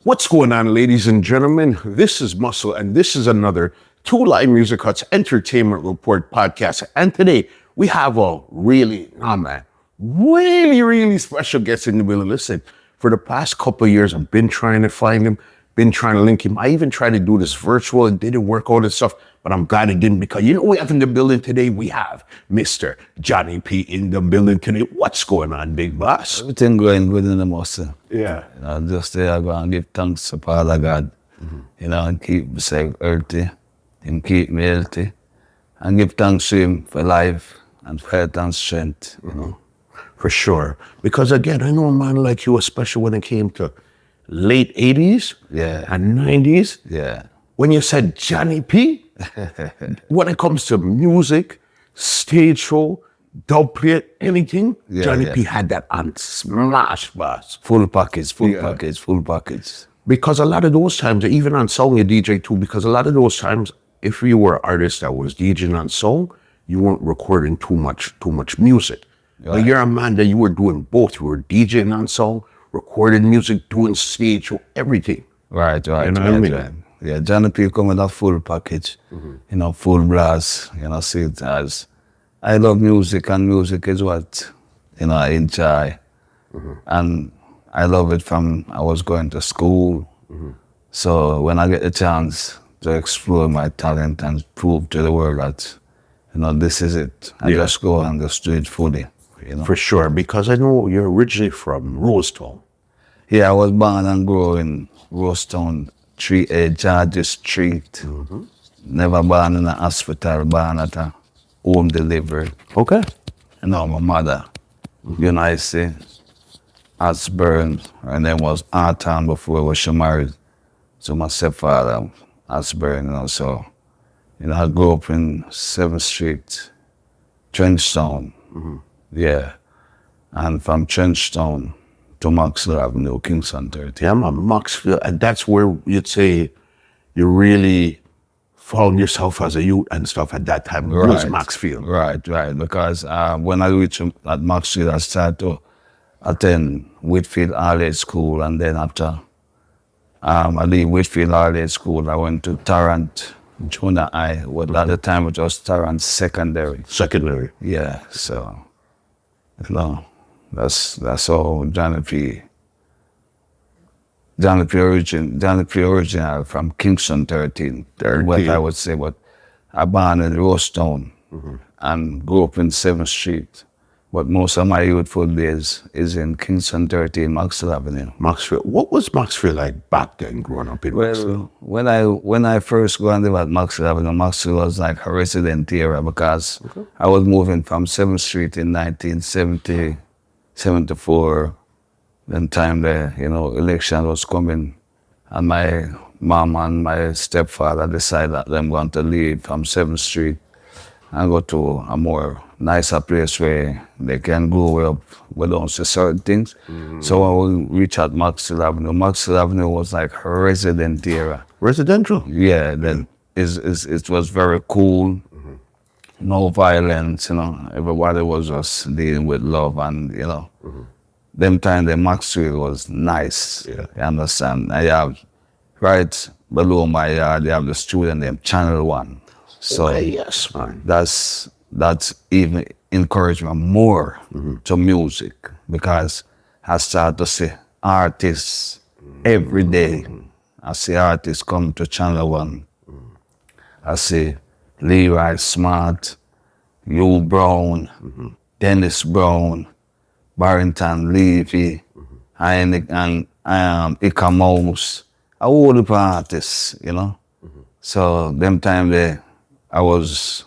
What's going on, ladies and gentlemen? This is Muscle, and this is another Two Live Music Hut's Entertainment Report podcast. And today we have a really special guest in the building. Listen, for the past couple of years, I've been trying to find him, been trying to link him. I even tried to do this virtual and didn't work out and stuff, but I'm glad it didn't, because you know we have in the building today, we have Mr. Johnny P in the building today. What's going on, big boss? Everything going good in the muscle. Yeah. You know, just there I go and give thanks to Father God. You know, and keep myself healthy, and keep me healthy. And give thanks to him for life and for health and strength, you know. For sure. Because again, I know a man like you, especially when it came to late 80s and 90s. Yeah. When you said Johnny P, when it comes to music, stage show, dub plate, anything, Johnny P had that on smash, boss. Full package. Because a lot of those times, even on song, you DJ too, because a lot of those times, if you were an artist that was DJing on song, you weren't recording too much music. Right. But you're a man that you were doing both. You were DJing on song, recording music, doing stage show, everything. Right. You know what I mean? Right. Yeah, Johnny P come with a full package, you know, full blast, you know, see it as, I love music, and music is what, you know, I enjoy. And I love it from I was going to school. So when I get the chance to explore my talent and prove to the world that, you know, this is it, I just go and just do it fully, you know. For sure, because I know you're originally from Rosetown. Yeah, I was born and grew in Rosetown, Georgia Street. Never born in a hospital, born at a home delivery. Okay. You know, my mother, you know, I say, Asburn, her name was Artan before she married to my stepfather, Asburn, you know, so, you know, I grew up in 7th Street, Trenchtown, yeah, and from Trenchtown to Maxwell Avenue, Kingston 30. Yeah, man, Maxfield, and that's where you'd say you really found yourself as a youth and stuff at that time. It was Maxfield. Right, because when I reached at Maxfield, I started to attend Whitfield Early School, and then after I leave Whitfield Early School, I went to Tarrant Junior High. Well, at the time it was Tarrant Secondary. Yeah, so, you know, that's how Johnny P original from Kingston 13. What I would say, but I born in Rosetown and grew up in 7th Street. But most of my youthful days is in Kingston 13, Maxwell Avenue. Maxfield. What was Maxfield like back then, growing up in Maxfield? Well, when I first go and live at Maxwell Avenue, Maxfield was like a resident area, because I was moving from 7th Street in 1974. Then time the, you know, election was coming, and my mom and my stepfather decided that they're going to leave from 7th Street and go to a more nicer place where they can grow up without certain things. So I will reach out Maxwell Avenue. Maxwell Avenue was like a resident area. Residential? Yeah, then it was very cool. No violence, you know. Everybody was just dealing with love, and, you know. Them time the Maxwell was nice. You understand? I have right below my yard, they have the student named Channel 1. So yes, man. That's even encouragement more to music, because I start to see artists every day. I see artists come to Channel 1. I see Leroy Smart, Hugh Brown, Dennis Brown, Barrington Levy, and Ika Mouse, all the artists, you know. So them time I was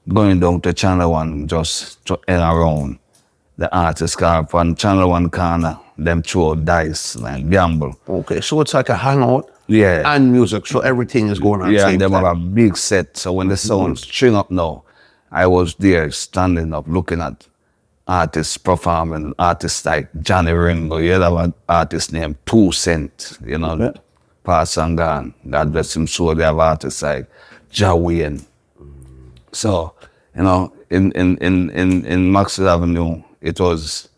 going down to Channel 1 just to hang around the artist car on Channel 1 corner, them throw dice and gamble. Okay, so it's like a hangout Yeah. and music, so everything is going on. Yeah, same and they time. have a big set. So when the sound string up now, I was there standing up looking at artists performing, artists like Johnny Ringo. You have an artist named 2 Cent, you know, pass and gone. God bless him. So they have artists like Jawian. So, you know, in Maxwell Avenue, it was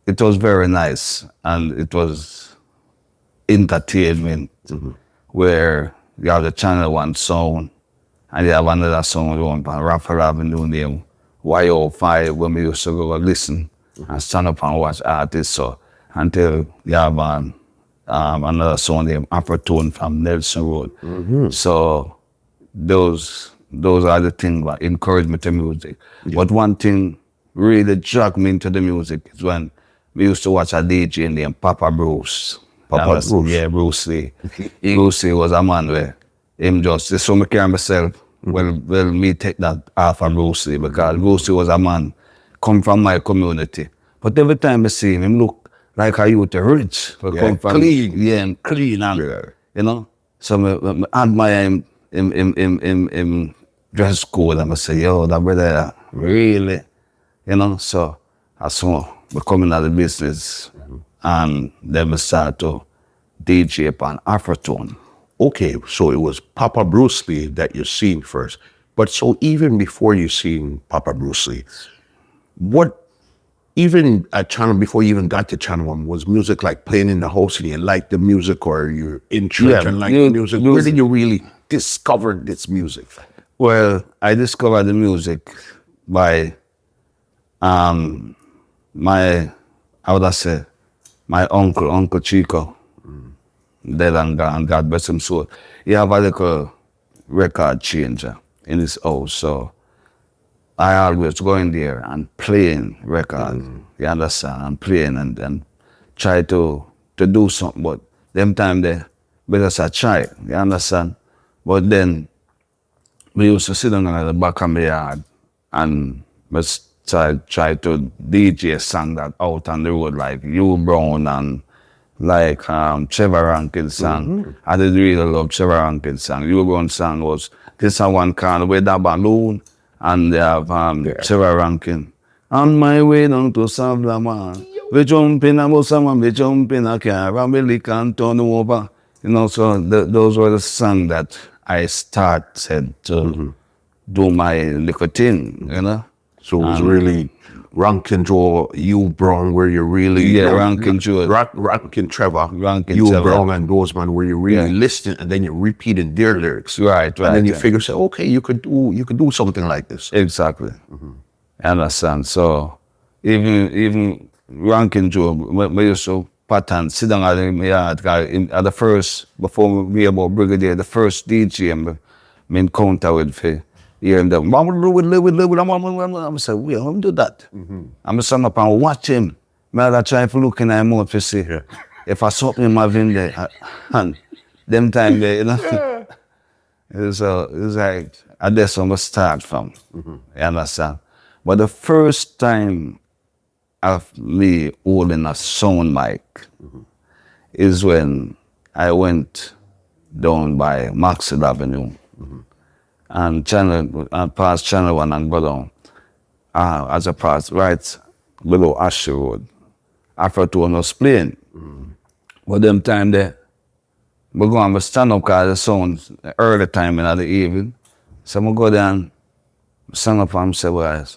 very nice, and it was entertainment where you have the Channel 1 sound and you have another sound on Raffle Avenue named YO5 when we used to go listen and stand up and watch artists. So until you have another sound named Afrotone from Nelson Road. So those are the things that encourage me to music. But one thing really dragged me into the music is when we used to watch a DJ named Papa Bruce. Bruce. Yeah, Bruce Lee. Bruce Lee was a man where him just, so me carry myself, well, me take that off of Bruce Lee because Bruce Lee was a man come from my community. But every time I see him look like a youth rich. Come from, clean. Yeah, and clean and, you know. So I admire him dress code and I say, yo, that brother really, you know. So I saw me coming out of the business and then we start to DJ upon Afrotone. Okay, so it was Papa Bruce Lee that you seen first. But so even before you seen Papa Bruce Lee, what, even at Channel, before you even got to Channel 1, was music like playing in the house and you liked the music, or you're in church and like the music? Where did you really discover this music? Well, I discovered the music by my Uncle Chico, dead and gone, God bless him soul. He have a little record changer in his house, so I always go in there and playing records, you understand, and playing and try to do something, but them time they better say try, you understand? But then we used to sit down at the back of my yard and we try to DJ a song that out on the road, like You Brown and like Trevor Rankin's song. I did really love Trevor Rankin's song. You Brown song was this one called With a Balloon, and they have Trevor Rankin. On my way down to Savlama, we jump in a bus and we jump in a car and we lick and turn over. You know, so those were the songs that I started to do my little thing, you know. So it was really Rankin Joe, You Brown, where you really... Yeah, Rankin Joe. Rankin Trevor, Rankin You Trevor. Brown and those man, where you really listening and then you're repeating their lyrics. Right. And then you figure, say, okay, you could do something like this. Exactly. I understand. So even Rankin Joe, we used to pattern, sit down at him yard, at the first, before we about Brigadier, the first DJ I encounter with hear him them. I'm say, we don't do that. I'm stand up and watch him. I try to look in my mouth to see if I saw him having there. And them time there, you know. It's like that's where I start from. You understand? But the first time of me holding a sound mic is when I went down by Maxwell Avenue and past Channel 1 and go down as I pass right below Ashley Road. Afrotone was playing. But them time there, we go and stand up because the sound early time in the evening. So I go down, stand up and say, well,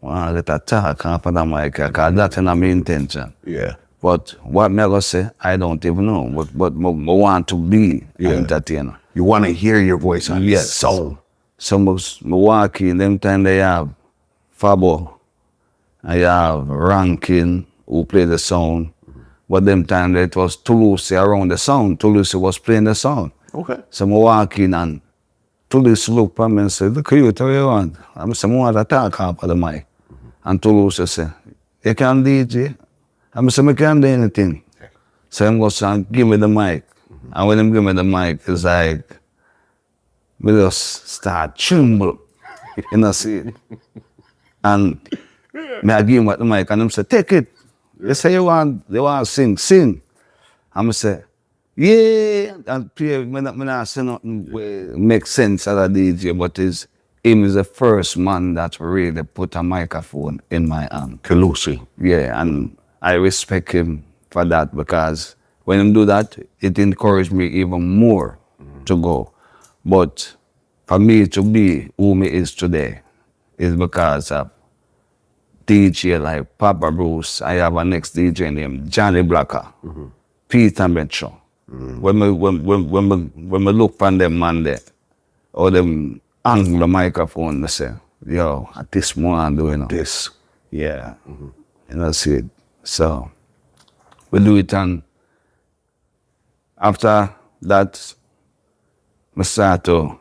I let her talk after the mic because that's not my intention. Yeah. But what me gonna say, I don't even know. But I want to be an entertainer. You want to hear your voice on the sound. So Milwaukee, them time they have Fabo, I have Rankin who play the sound. But them time it was Toulouse around the sound. Toulouse was playing the sound. Okay. So Milwaukee and Toulouse look at me and say, look at you, what you want? I said, I want to talk after the mic. And Toulouse say, you can DJ? I said, I can't do anything. So I'm going to give me the mic. And when him give me the mic, it's like, we just start tremble. You know, see? And I give him the mic and him say, take it. They say, you want to sing. I'm say, yeah. And play, when I say nothing make sense as a DJ, but him is the first man that really put a microphone in my hand. Toulouse. Yeah, and I respect him for that because when him do that, it encouraged me even more to go. But for me to be who me is today is because of DJ like Papa Bruce. I have a next DJ named Johnny Blacker, Peter Metro, When we look on them man there, or them angle the microphone, they say, yo, at this moment doing This. yeah. You know, see it. So we do it, and after that, I start to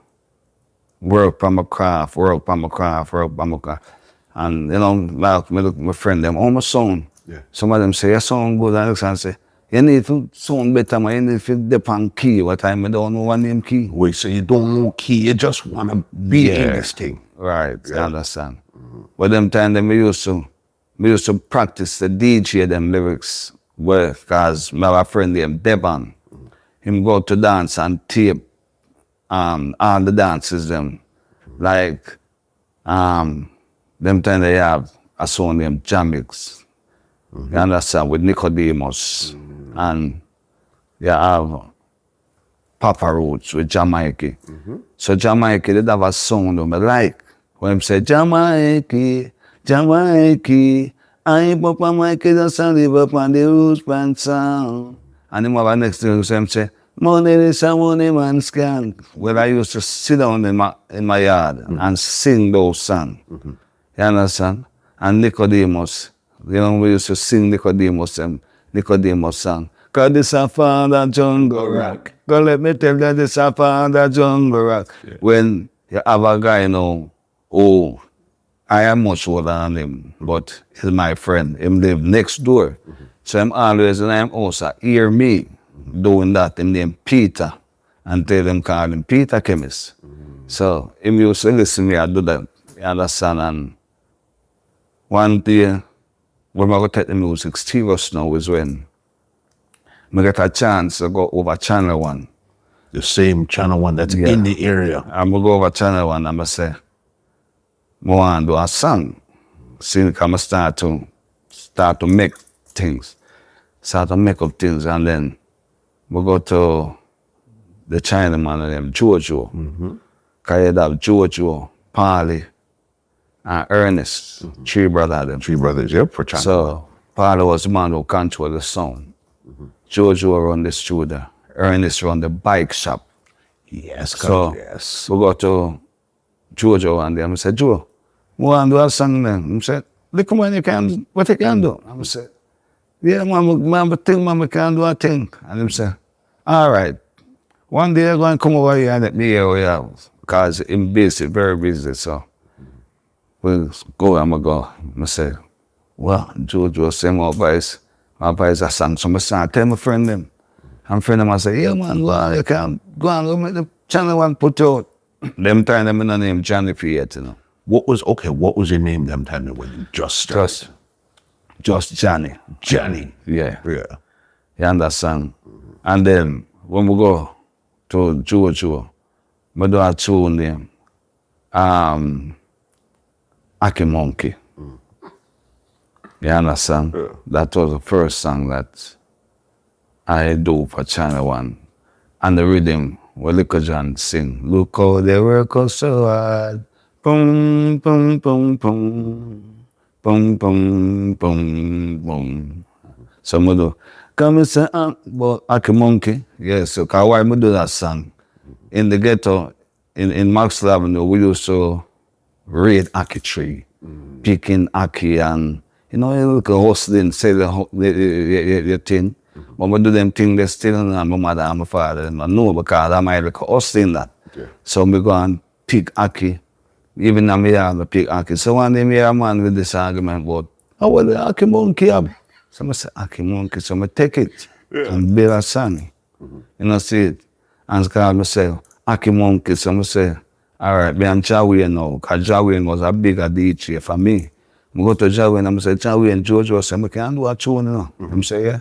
work on my craft. And you know, like my friend them, oh my sound. Yeah. Some of them say, your sound good, and I say, you need to sound better, man. You need to depend key. What time I don't know one name key. Wait, so you don't know key, you just want to be in this thing. Right, you understand. But them time them we used to practice the DJ them lyrics, because my have a friend named Devon. Him go to dance and tape all the dances them. Like them time they have a song named Jamix. You understand, with Nicodemus. And you have Papa Roots with Jamaica. So Jamaica did have a song that I like. When him say Jamaica, I Papa Mikey just live up on the roots band sound. And him have a next thing so him say, money is a money man's can. Well, I used to sit down in my yard and sing those songs. You understand? And Nicodemus, you know, we used to sing Nicodemus song. Cause this a father jungle rock. Go let me tell you this a father jungle rock. Yeah. When you have a guy now, oh, I am much older than him, but he's my friend. Him live next door. So I'm always in him house, hear me doing that. Him name Peter. And tell him call him Peter Chemist. So him used to listen to me, I do that. You understand? And one day, when I go take the music serious now is when I get a chance to go over Channel 1. The same Channel 1 that's in the area. I'm going to go over Channel 1 and I say, I want to do a song. See, I'm start to make things. Start to make up things, and then we go to the Chinaman named Jojo. Because you have Jojo, Polly, and Ernest, three brothers them. Three brothers, yep, for Channel. So Paulo was the man who controlled the sound. Jojo run the studio. Ernest run the bike shop. Yes, so yes. We go to Jojo and them said, Joe, we want to do a song then. He said, look what you can do. I said, yeah, man, think man, we can do a thing. And he said, all right. One day I'm going to come over here and let me hear what you have. Because I'm busy, very busy, so we'll go, I'm going to go. I said, well, Jojo say my advice a song. So I start tell my friend them. And friend them I say, yeah man, go on, you can go on, go make the Channel 1 put out. Them time them in the name Johnny P yet, you know. What was your name them time when you just started? Just Johnny. Johnny. Yeah. Yeah. You understand? And then when we go to Jojo, we do a tune name. Aki Monkey. You understand? Yeah. That was the first song that I do for Channel 1. And the rhythm, where Little John sing, look how they work out so hard. Boom, boom, boom, boom. Boom, boom, boom, boom. So I do, come and say, but Aki Monkey. Yes, so why I do that song? In the ghetto, in Maxwell Avenue, we used to raid Aki tree, picking Aki and, you know, you look at hustling, sell the thing. But we do them thing, they still and my mother and my father. And I know because I might look hustling that. Yeah. So we go and pick Aki. Even now me have to pick Aki. So one day me hear a man with this argument about, oh, well, the Aki Monkey have. So I say, Aki Monkey. So I take it and build a song. You know, see it. And call myself Aki Monkey. So I say, all right, me and Charmaine now. Because Charmaine was a bigger DJ for me. I go to Charmaine and I say, Charmaine, Jojo, say, I can do a tune, you know. I say, yeah.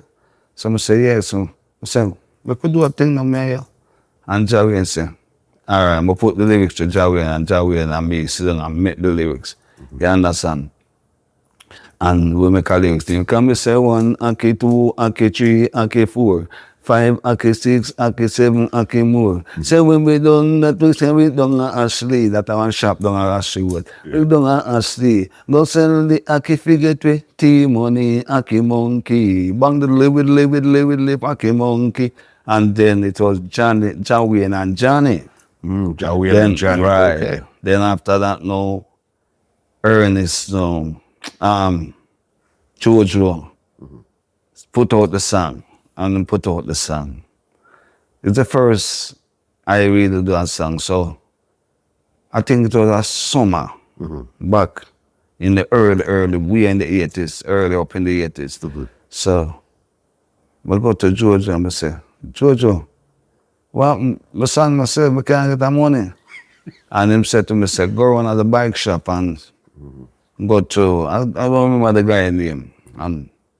So I say, yeah. So I say, we could do a thing now, me. And Charmaine say, all right, I put the lyrics to Charmaine and me sit down and make the lyrics. You understand? And we make a lyrics. You can say 1, Aki 2, Aki 3, Aki 4, 5, Aki 6, Aki 7, Aki more. Say when we done that, we say we done a Ashley. That one shop down a Ashley wood. We done a Ashley. Go sell the Aki figure to T money, Aki Monkey. Bang the live, Aki Monkey. And then it was Joey and Johnny. Joey and Johnny. Right. Okay. Then after that, no, Ernest, Jojo put out the song and then put out the song. It's the first I really do a song. So I think it was a summer back in the early, we in the 80s, early up in the 80s. So we'll go to Jojo and I say, Jojo, well, my son myself, I can't get the money. And him said to me, say, go around at the bike shop and go to, I don't remember the guy's name,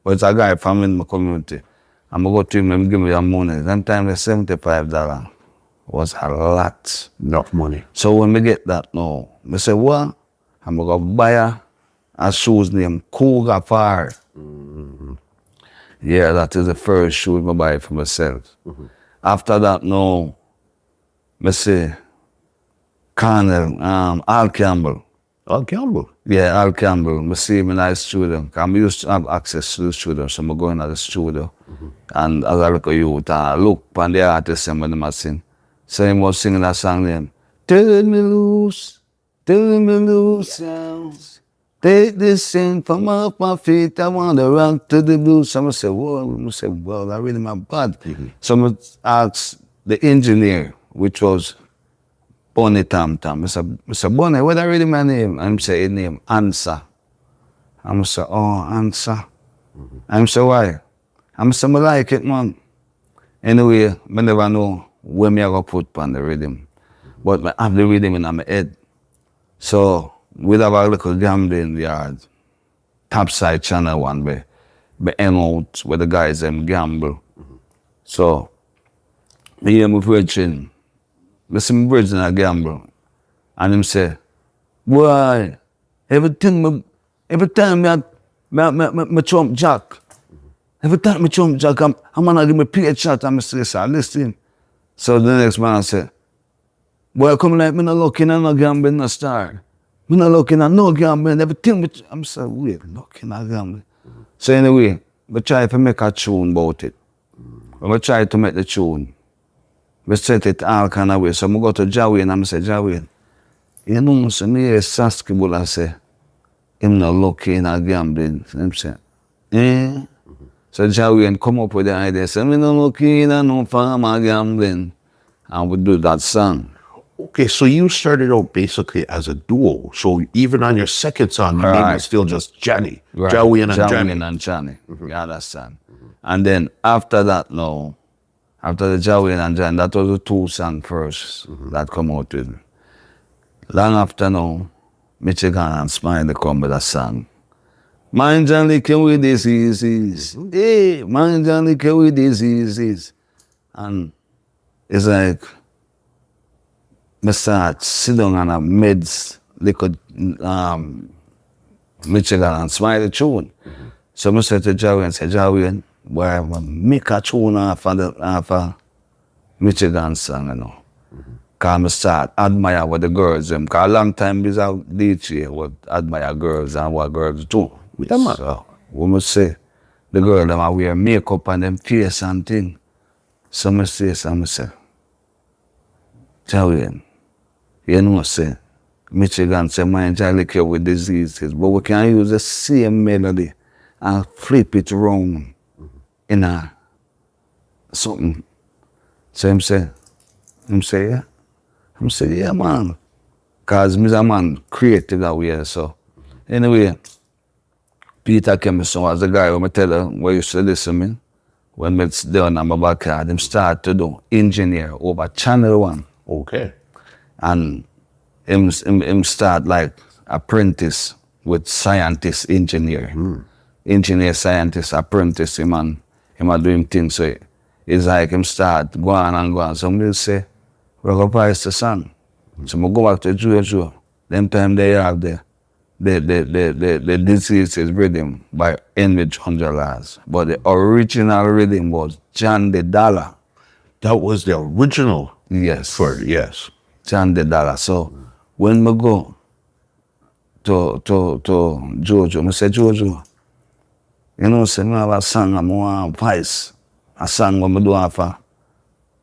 but it's a guy from in my community. I'm going to go to him and give me the money. Sometimes the $75 was a lot. Enough money. So when we get that now, I say, what? I'm going to go buy a shoes named Cougar Fire. Yeah, that is the first shoe I buy for myself. After that, no, I say, Colonel, Al Campbell. Al Campbell? Yeah, Al Campbell. I see him in the studio. I used to have access to the studio, so I'm going to the studio. And as I look at youth, I look on the artist and when I sing. So he was singing that song then. Turn me loose, sounds. Take this thing from off my feet, I want to rock to the blues. Someone said, well, that really my bad. Someone asked the engineer, which was Bonnie Tam Tam. I said, Bonnie, what I really my name? I'm saying his name, Answer. I'm say, oh, Answer. I'm say, why? I'm say, I like it, man. Anyway, I never know where me I go put on the rhythm. But I have the rhythm in my head. So we'd have a little gambling yard, topside channel one way, but hang out where the guys them gamble. So me hear my virgin, I see my virgin a gamble, and him say, boy, every time me trump jack, every time me trump jack, I'm gonna give me play a shot, and I say, listen. So the next man I say, boy, come like me no looking at no gambling, no star. Me not looking at no gambling, everything. I'm saying, wait, looking at gambling. So anyway, I try to make a tune about it. When I try to make the tune, we set it all kind of way. So I go to Joey and I say, Joey, you know, so me hear Sasky Bull and say, him not looking at gambling. I'm saying, eh? So Joey come up with the idea, say, me not looking at no farmer gambling. And we do that song. Okay, so you started out basically as a duo. So even on your second song, your name was still just Johnny. Right. Joey and Johnny. You understand? And then after that now, after the Joey and Johnny, that was the two songs first that come out with me. Long after now, Michigan and Smiley come with a song. Mind and liquor with diseases. Hey, mind and liquor with diseases. And it's like, I start sit down on a meds, liquor, Michigan and Smiley tune. So I said to Joey and said, Joey, boy, I make a tune off of Michigan song, you know. Because I start admire what the girls them. Because a long time without DJ, would admire girls and what girls do. So when I say, the girl them I wear makeup on them face and thing. So I say, Joey, you know, say, Michigan say, mind I liquor with diseases, but we can use the same melody and flip it around in a something. So him say, yeah. I'm say, yeah, man. Because I'm a man creative that way. So anyway, Peter came so as the guy when I tell her where used to listen me. When it's done on my backyard, him start to do engineer over Channel 1. Okay. And him start like apprentice with scientist engineer. Engineer, scientist, apprentice, him a doing things. So it's like him start go on. Somebody say, we're going to price the song. So I go back to Jojo. Them time they have the diseases rhythm by Enrich $100. But the original rhythm was John the Dollar. That was the original. Yes. Yes. John the Dollar. So when I go to Jojo, I say, Jojo, you know, say I have a song I want voice. A song when I do have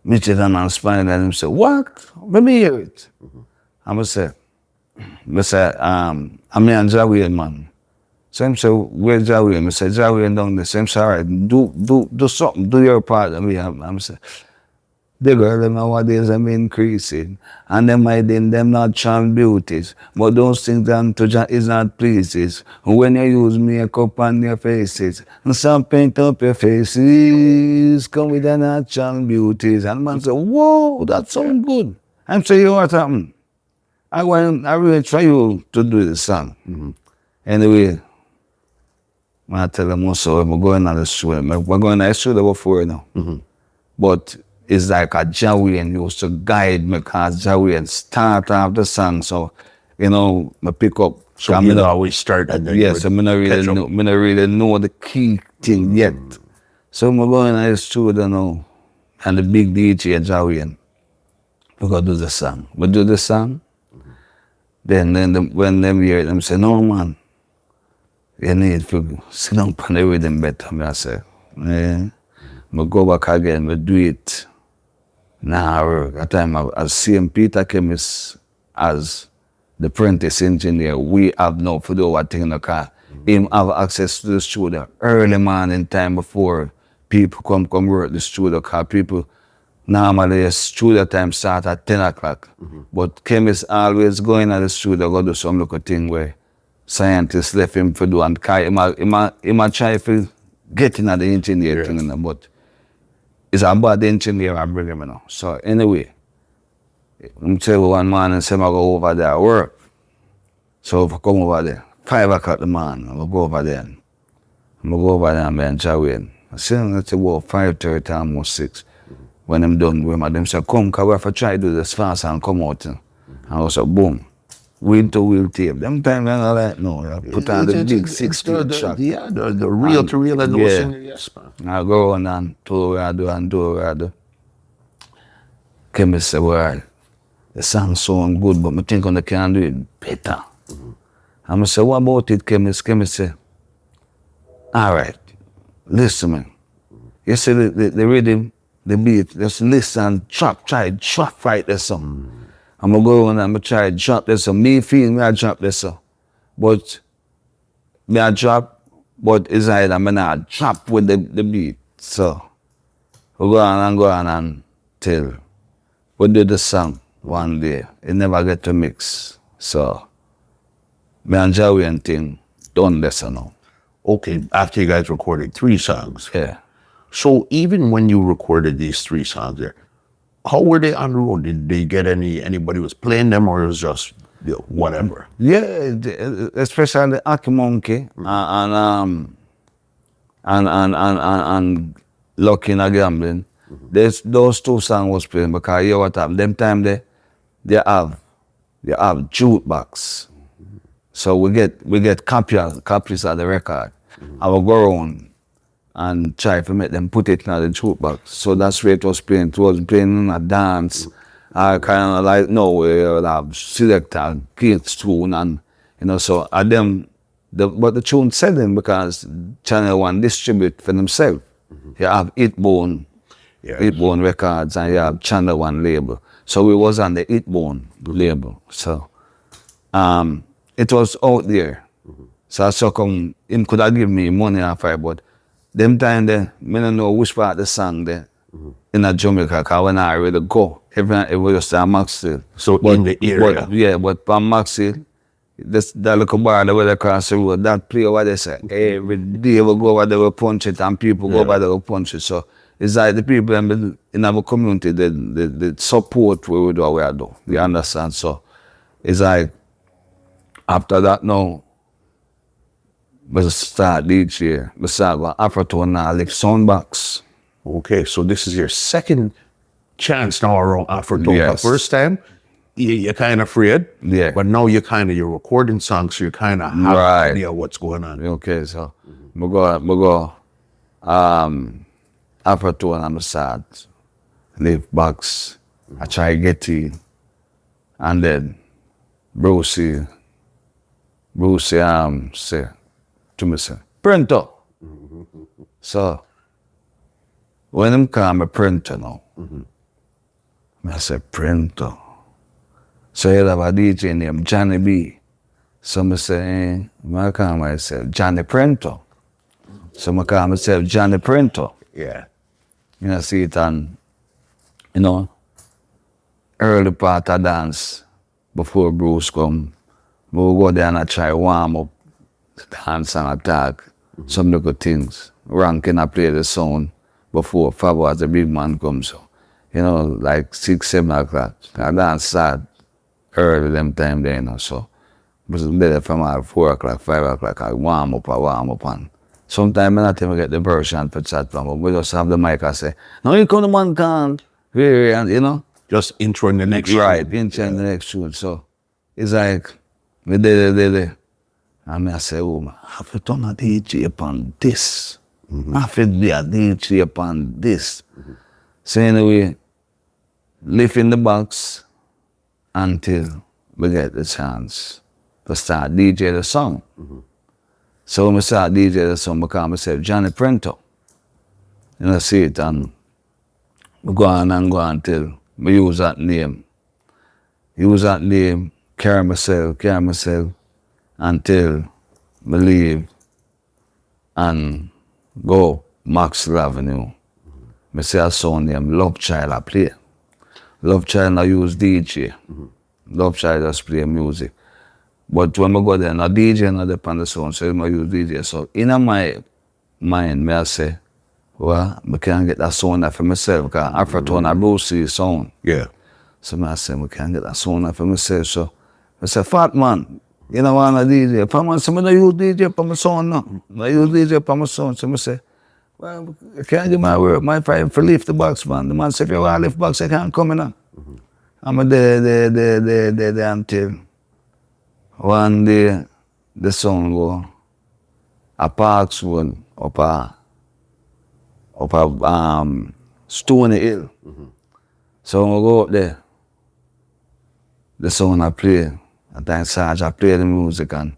Mitchell and Spanish, and him say, what? Let me hear it. I say, I'm and Jawian, man. So him say, where's Jawian? I say, Jawian down there. So him say, all right, do something, do your part. I'm say, the girl them nowadays them increasing, and them hiding them not charm beauties, but those things unto is not pleases. When you use makeup on your faces, and some paint up your faces, come with the not charm beauties. And man say, whoa, that sound good. I'm saying, you know what happened? I really try you to do the song. Anyway, I tell them also, we're going on the studio. We're going to the studio before now. But it's like a Jawian used to guide me because Jawian start off the song. So, you know, I pick up. So you always start and then yes, I don't really know the key thing yet. So I'm going to the studio now. And the big DJ Jawian, we go do the song. We do the song. Then when them hear it, them say, no man, you need to sit down on the rhythm better. I say, yeah. We go back again, we do it. Now, at time as CM Peter Chemist as the apprentice engineer, we have no for do what thing in the car. Him have access to the studio early morning time before people come work the studio, because people normally studio time start at 10 o'clock. But Chemist always going at the studio, go do some little thing where scientists left him for do, and him a try to get in at the engineer thing, but it's about the engineer I bring him now. So anyway, I'm tell you one man and say I go over there work. So if I come over there, 5 o'clock the morning, I go over there. I go over there and ben Jawian. I say let's say about 5:30 almost 6. When I'm done with them say, come, cause we have to try to do this fast and come out. And I was like, boom. Wheel to wheel tape. Them time I like no, I put on the big 16 track. Yeah, the reel to reel and those things, yes, man. I go on and do what I do. Chemist say, well, the song sound good, but I think I can do it better. And I say, what about it, Chemist? Chemist say, all right, listen, man. You see the rhythm, the beat, just listen, try drop right there some. I'm gonna go on and try to drop this song. Me feel I drop this song. But I drop, but it's like I'm not drop with the beat. So we go on and till we did the song one day. It never get to mix. So me and Jawian thing done this now. Okay, after you guys recorded 3 songs. Yeah. So even when you recorded these 3 songs there, how were they on the road? Did they get anybody was playing them, or it was just whatever? Yeah, especially Aki Monkey and Lucky in a Gambling. Those 2 songs was playing because you know what happened. Them time they have jukebox. So we get copies of the record. I will go around and try to make them put it in the jukebox. So that's where it was playing. It was playing in a dance. I kind of like, no, we have select a Kingston and, you know, so at them, but the tune selling because Channel 1 distribute for themselves. You have Hitbone Records and you have Channel 1 label. So we was on the Hitbone label. So it was out there. So I saw come, him could have given me money after it, but them time there, I don't know which part of the song there in a Jamaica, because when I already go, it was just a Maxfield. So in the area? But from Maxfield, that little bar that was across the road, that play what they say, every day we go over there, we punch it, and people go over there, we punch it. So it's like the people in our community, they support what we do, what we do. You understand? So it's like, after that now, we start DJ, we start with Afrotone now, like Soundbox. Okay, so this is your second chance now around Afrotone. Yes. The first time, you're kind of afraid, Yeah. but now you're recording songs, so you kind of have an idea what's going on. Okay, so we go Afrotone on the side, leave box, I try to get in, and then Brucey say to me, say, printer. So when him call me printer now, I said, Prento. So he have a DJ named Johnny B. So I say, I call myself Johnny Prento. So I call myself Johnny Prento. Yeah. You know, see it on, you know, early part of dance before Bruce come. We'll go there and I try warm up, dance and attack, some little things. Ranking I play the sound before Fabo as the big man comes. So, you know, like 6, 7 o'clock. I dance start early them time there, you know, so. I was there from 4 o'clock, 5 o'clock, I warm up and sometimes I not even get the version for chat from, but we just have the mic and say, no, you come the man can't, and you know. Just intro in the next Right, tune. intro in the next tune. So it's like, we did it. And I say, oh, man, I have to turn a DJ upon this. I have to be a DJ upon this. So anyway, lift in the box until we get the chance to start DJ the song. So when we start DJ the song, I call myself Johnny Prento. And I see it and we go on till we use that name. Carry myself until we leave and go Maxwell Avenue. I say a song named Love Child I play. Love Child I use DJ. Love Child just play music. But when I go there, no DJ not depend on the sound, so I use DJ. So in my mind, I say, well, I can't get that sound for myself, because Afro-tone, I Brucey sound. Yeah. So I say, I can't get that sound for myself. So I say, Fat Man, you know what I'm a DJ? Fat Man, so I use DJ for my sound now. I use DJ for my sound. So I say, well, I can't do my work. My fight for lift the box, man. The man say, if you want to lift box, I can't come in now. I'm there until one day the song go a parks one up a Stony Hill. So when I go up there, the song I play, and then Sarge I play the music and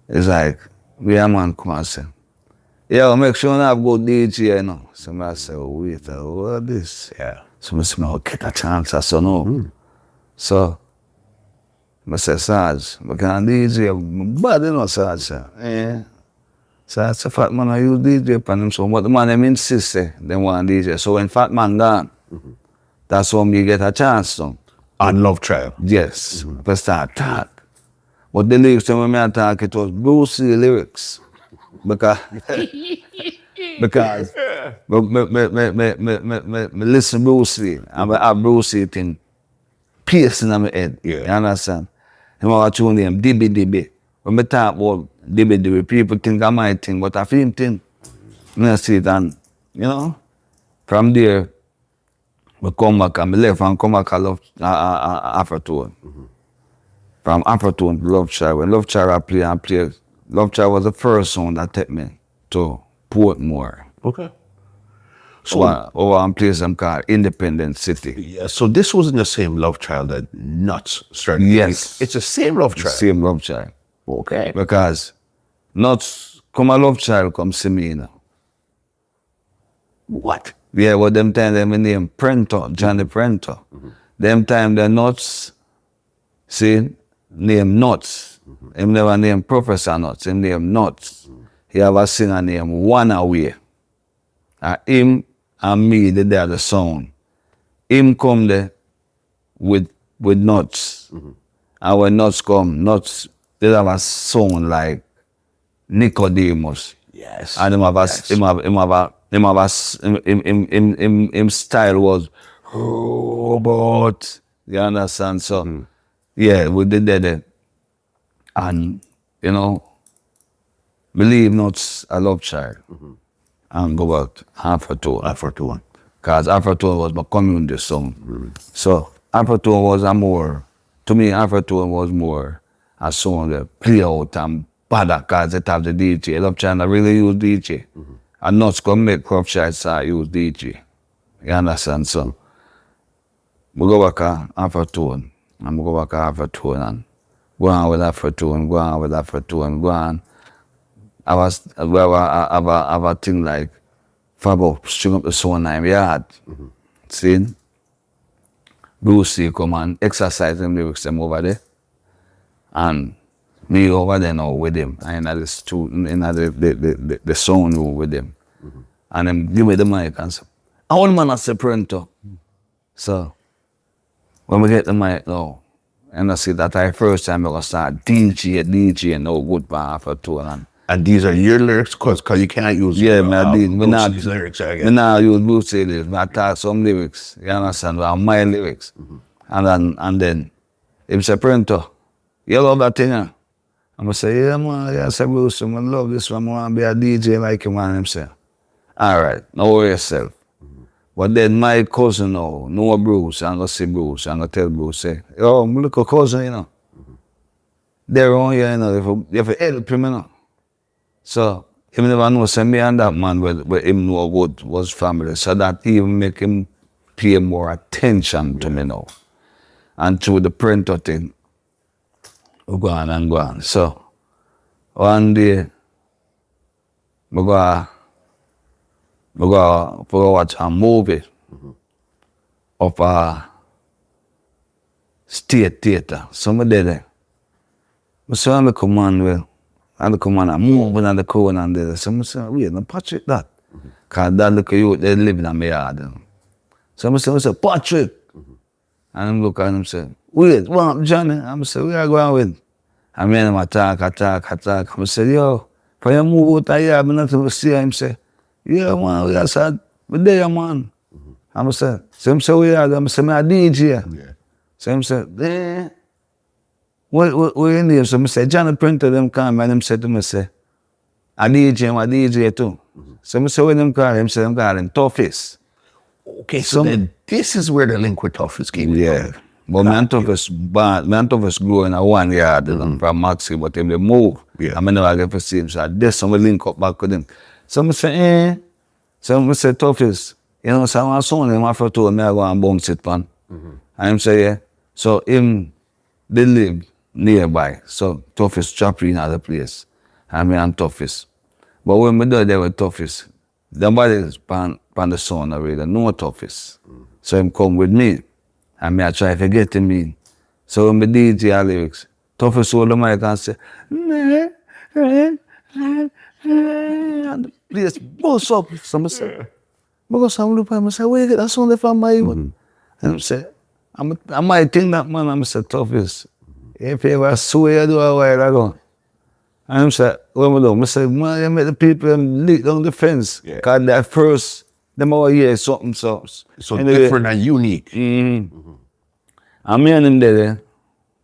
it's like, we a man come and say, yeah, make sure I have good DJ, you know. So I say, oh, wait, what this? Yeah. So I say, I'll get a chance, I say, no. So I say, Sarge, I can't DJ, but you know, Sarge say, yeah. So I say, Fat Man, I use DJ upon him, so but the man, them insist, say, they want DJ. So when Fat Man gone, that's when me get a chance, so. On Love Child. Yes, I start talk. But the lyrics when I talk, it was Brucey lyrics. Because me listen Brucey, and I have Brucey thing piercing in my head. Yeah. You understand? And I tune him Dibby. When I talk about Dibby, people think I my thing, but I feel him thing. And I see it, and you know, from there, we come back and I left and come back and love Afro-tone. From Afro-tone to Love Child. When Love Child I play, Love Child was the first song that took me to Portmore. Okay. So over a place I'm called Independent City. Yeah, so this wasn't the same Love Child that Nuts started. Yes. It's the same Love Child. Same Love Child. Okay. Because Nuts come a Love Child come see me, you know. What? Yeah, well them time them name Prento, Johnny Prento. Them time the Nuts, see, name Nuts. Him never name Professor Nuts, him name Nuts. He have a singer named One Away. And him and me, they are the sound. Him come there with Nuts. And when Nuts come, Nuts, they have a sound like Nicodemus. Yes. And him style was robot. You understand? So yeah, we did that. And you know, believe Nuts a Love Child. And go back Afro-tone. Afro-tone. Because Afro-tone was my community song. So Afro-tone was to me Afro-tone was more a song that play out and bad because it have the DJ. Love Child I really use DJ. And Nuts come make Love Child start use DJ. You understand? So we go back Afro-tone. And we go back Afro-tone and go on with Afro-tone, go on. I have a thing like Fabo string up the sound in my yard. See? Brucey come and exercise them lyrics them over there. And me over there now with him. And in the student, in the sound room with them. And them give me the mic and say, I want man as a printer. So when we get the mic now, and I see that I first time I gonna start DJ and no good bar after two and these are your lyrics, cause you can't use Brucey's lyrics. Me not use Brucey's lyrics, but I talk some lyrics. You understand? Well, my lyrics. And then if say printer, you love that thing, huh? I'm gonna say, yeah man, yeah, I say Bruce, I love this one, I wanna be a DJ like you, man. Him say, alright, no worry yourself. But then my cousin now, know Bruce, I'm gonna see Bruce, I'm gonna tell Bruce, say, yo, my little cousin, you know. They're on here, you know, you have to help him, you know. So, him never know, say me and that man, where him know what was family, so that even make him pay more attention to me now. And through the printer thing, we go on and go on. So, one day, we go watch a movie of a state theater. Somebody there. I say, I come on, well, I come on and move in the corner and there. So I say, wait, no Patrick that. Because that little youth, they live in my yard. You know. So I say, Patrick. And I look at him and say, wait, what up, Johnny? I say, where are you going with? And me and him talk. I say, yo, if you move out of here, I'm not going to see him. Say, yeah, man, we are sad. But there, man. I say, so him say, we are. I say, I'm a DJ. Yeah. So him say, eh, what you name? So I say, Johnny Printer, them come, and him say to me, say, a DJ too. So I say, when them call him, say, them call him Tuffest. Okay, so then this is where the link with Tuffest came from. But man Tuffest grew in a 1 yard from Maxi, but if they move, I mean, I get to see him. So this some link up back with him. So I say, eh. So I say, Tuffest, you know, so I saw him after two, and I go and bounce it, man. And him say, yeah. So him, they live nearby. So Tuffest chop in other place. And me and Tuffest. But when we do there with Tuffest, nobody's pan the sound already, no Tuffest. So him come with me. And me I try to get him in. So when me DJ our lyrics, Tuffest hold the mic and say, and the place bust up. So I say, I go sound look at him, I say, where you get that sound from my even? And I say, I might think that man, I say, Tuffest. If you ever swear you do a while ago. And I say, what am I doing? I say, man, you make the people leak down the fence. Because at first, them over here something so anyway, different and unique. And me and him there,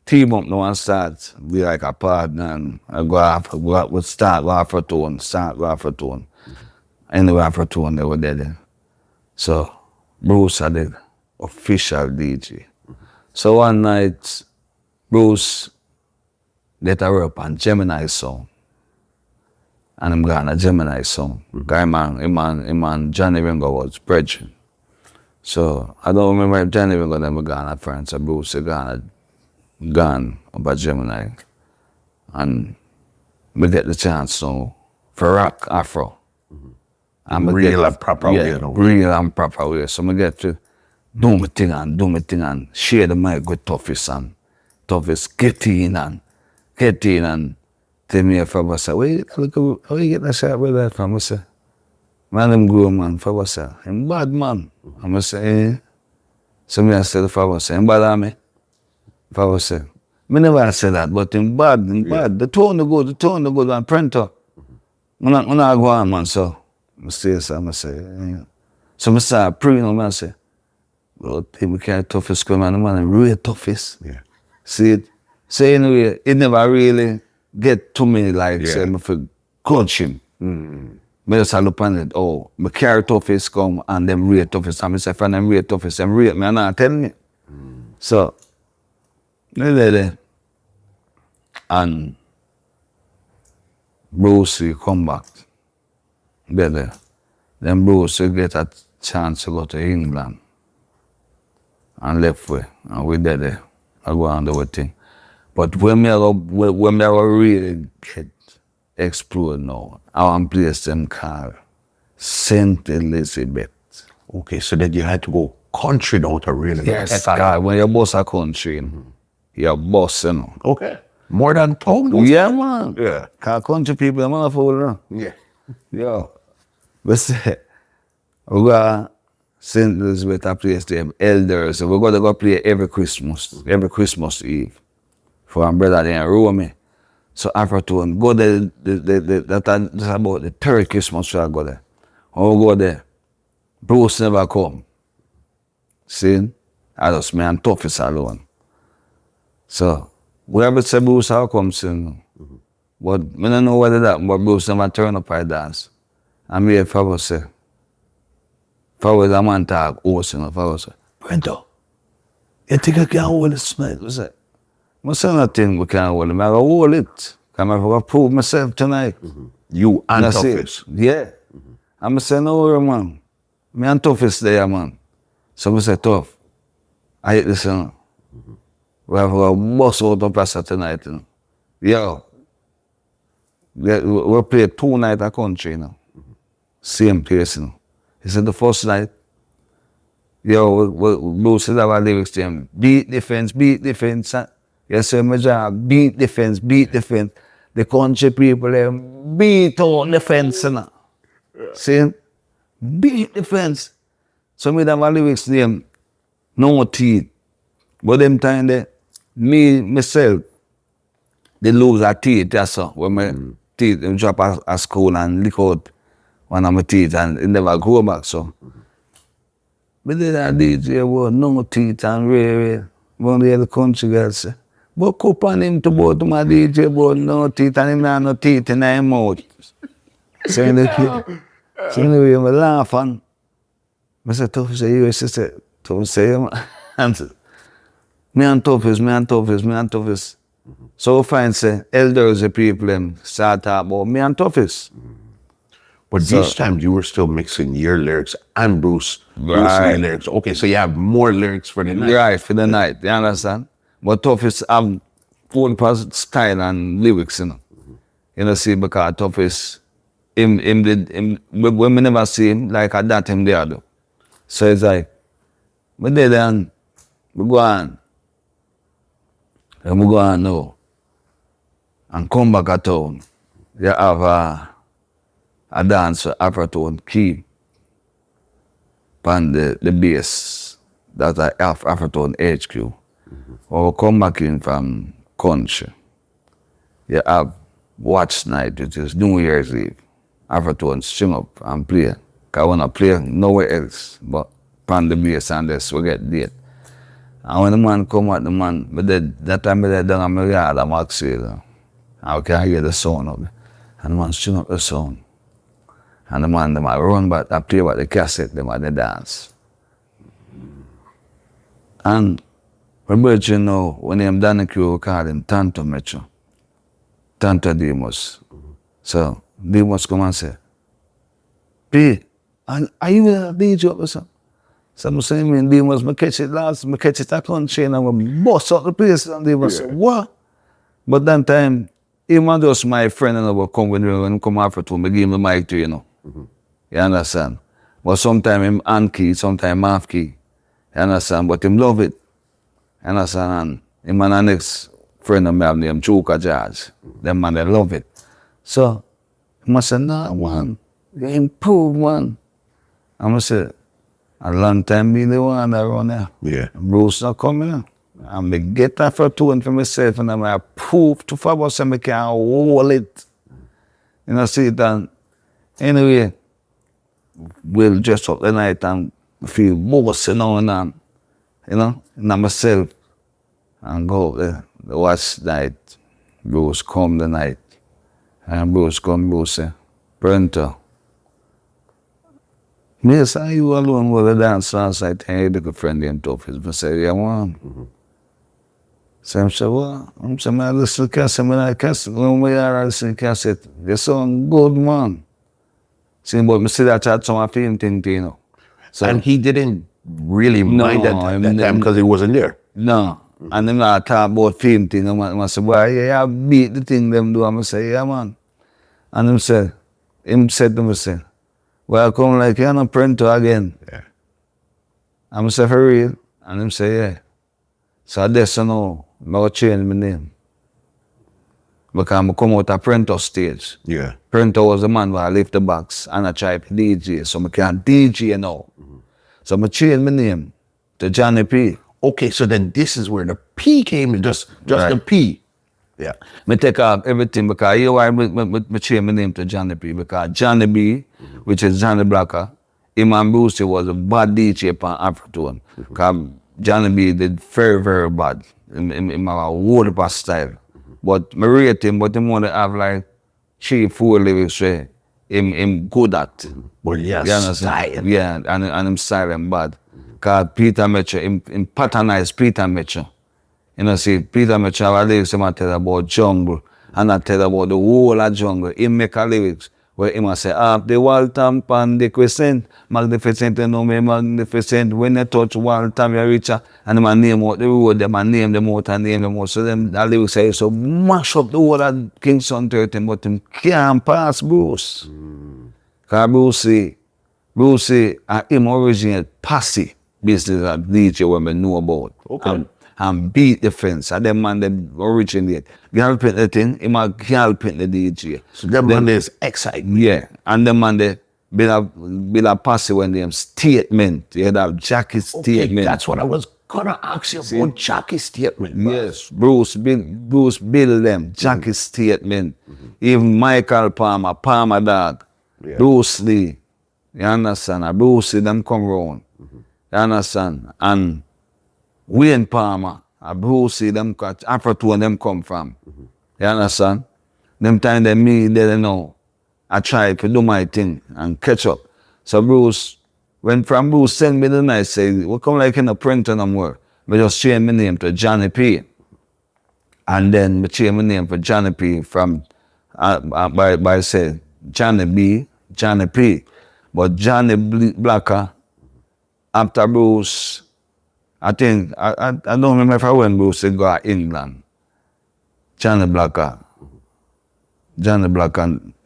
team up now and start be like a partner and I we start after tone. Anyway, after tone they were there. So Bruce had the official DJ. So one night, Bruce get a rep on Gemini song. And I'm going to Gemini song. Him and Johnny Ringo was bridging. So I don't remember if Johnny Ringo then we gone at France and Bruce gone about Gemini. And we get the chance now for rock Afro. And real and proper way. Real and proper way. So I get to do my thing and share the mic with Tuffest and Tuffest get in and tell me if I was say, wait, look, how you get that shot with that from? I say, man, I'm good, man, for what's that? I'm bad, man. I'm say, eh. So me I said, if I was say, I'm bad at me. If I was say, me never say that, but I'm bad. The tone the good, and printer. When I go on, man, so I say, eh. So I start praying, man, I say, well, people can't Tuffest come on, man, I'm real Tuffest. Yeah. See it? So anyway, it never really get to me like say me for coach him. Me just look on it, oh, me carry Tuffest come and them rate Tuffest. And I say, from them rate Tuffest, them rate me and not tell me. So, they there. And Bruce come back. There. Then Bruce get a chance to go to England. And left way. And we there. I go on the thing. But when I really get explode now, I want to place them called St. Elizabeth. Okay, so then you had to go country don't really. Yes, God, when you bust a country, you're boss, you know. Okay. More than town? Yeah, man. Yeah. Cause country people, I'm not fooling. Yeah. Yo, we say, we got St. Elizabeth a place them elders. We're gonna go play every Christmas Eve. For our brother there in Rome. So after to go there, that's about the third Christmas we go there. When we go there, Bruce never come. See? I just me and Tuffest alone. So we have to say Bruce how come soon. But I don't know whether that, but Bruce never turn up I dance. And me if I was say, if I was a man talk, if I was say, Brento, you think I can hold this night? I say, I say nothing we can hold it. I go hold it. Because I'm going to prove myself tonight. You and That's Tuffest. it. Yeah. I'm say no worry, man. Me and Tuffest there, man. So we say, Tough, I hate this, you know. We have to bust out of Pastor tonight, you know. Yo. We play 2 nights a country, you know. Same place, you know. He said the first night, yo, Bruce said our lyrics to him, beat defense. Yes, sir, my job, beat defense. The country people, them beat out defense, you know. See? Beat defense. So me have a lyrics to them, no teeth. But them time there, myself, they lose a teeth, that's all. When my teeth, them drop a school and lick out one of my teeth and it never grow back, so. But then I DJ was no teeth and rare. One day the country girl say, but cup on him to both my DJ boy no teeth and him not no teeth in his mouth. So anyway, I laugh and I said, Tuffest say, you sister, Tuffest say, and me and Tuffest. So fine say, elders the people them start talk about me and Tuffest. But these times you were still mixing your lyrics and Bruce lyrics. Okay, so you have more lyrics for the night. Right, for the night, you understand? But Tuffest have own style and lyrics, you know. You know, see, because Tuffest, when we never see him, like at that time there, though. So it's like, we did and we go on. And we go on now. And come back at town. You have a dance for Afro-tone key on the bass. That's a Afro-tone HQ. Or come back in from country. You have watch night, which is New Year's Eve. Afro-tone string up and play. Because I want to play nowhere else but on the bass and this we get date. And when the man come out, but that time I down on my yard, I'm actually, I can hear the sound of it. And the man string up the sound. And the man, them run back, I play about the cassette, them at the dance. And when you know, when I'm done the crew, we call him Tanto Metro. Tanto Demos. So Demos come and say, P, are you a DJ or something? So I'm saying, Demos, I catch it a country and I'm bust out the place. And Demos say, what? But that time, even just my friend and I will come when he come after to me, give him the mic to you know. You understand? But sometimes him hand key, sometimes half key. You understand? But him love it. You understand? And him and the next friend of mine named Chuka Jazz. Them man, they love it. So, I must say, nah, man, you improve, man. I must say, a long time be the one around there. Yeah. Bruce not coming. And me get that for two and for myself and I prove to Fabo so I can hold it. You know, see it and anyway, we'll dress up the night and feel boss, you know, and myself and go there. The watch night, Bruce come the night. And Bruce come, Bruce say, Brento, me say you alone with the dance last night, hey, the good friend in Tuffest. I say, yeah, man. So I said, well, I'm saying, I listen to cassette, when we are listening to cassette, they sound good, man. See, but I see that chat some of him thing, you know. So, and he didn't really mind that time because he wasn't there. No. And them not talk about film thing. I say, boy, yeah, beat the thing them do. I say, yeah, man. And him said to me, well, come like, you're not Prento again. Yeah. I'm say for real. And him say, yeah. So that's now, I'm going to change my name. Because I come out of Prento stage. Yeah. Prento was the man where I lift the box and I try to DJ. So I can't DJ now. So I change my name to Johnny P. Okay, so then this is where the P came in, just Right. the P. Yeah. I take off everything because you know why I change my name to Johnny P. Because Johnny B, which is Johnny Blacker, him and Brucey was a bad DJ on Afrotone. Because Johnny B did very, very bad in my whole past style. But I rate him, but him want to have like 3-4 lyrics where him good at. Well, yes. You understand? Yeah, and him silent bad. Because Peter Mitchell, him patternized Peter Mitchell. You know, see, Peter Mitchell have a lyrics him tell about jungle, and I tell about the whole of jungle. He make a lyrics where he must say, up the Waltham pan the crescent, magnificent, you know me, magnificent. When you touch Waltham, you reach and them name out the road, them and name them out and name them out. So them the lyrics say, so mash up the whole of Kingston 13, but him can't pass Bruce. Because Brucey and him originate Passy business at DJ when we know about. Okay. And beat the fence. And them man them originate. Girl paint the thing, him a girl paint the DJ. So that man is exciting. Yeah. And them man they build a Passy when them statement. You have Jackie statement. That's what I was gonna ask you about Jackie's statement. bro. Yes, Bruce build them. Jackie's statement. Even Michael Palmer dog. Yeah. Bruce Lee. You understand? And Bruce Lee them come round. You understand? And Wayne Palmer, and Bruce Lee them Afrotone them come from. You understand? Them time they me, they don't know. I try to do my thing and catch up. So Bruce, when from Bruce send me the night, say, we come like in a printer no more. We just change my name to Johnny P. And then we change my name for Johnny P from, by say, Johnny B, Johnny P. But Johnny Blacker, after Bruce, I think, I don't remember if I went Bruce to go to England. Johnny Blacker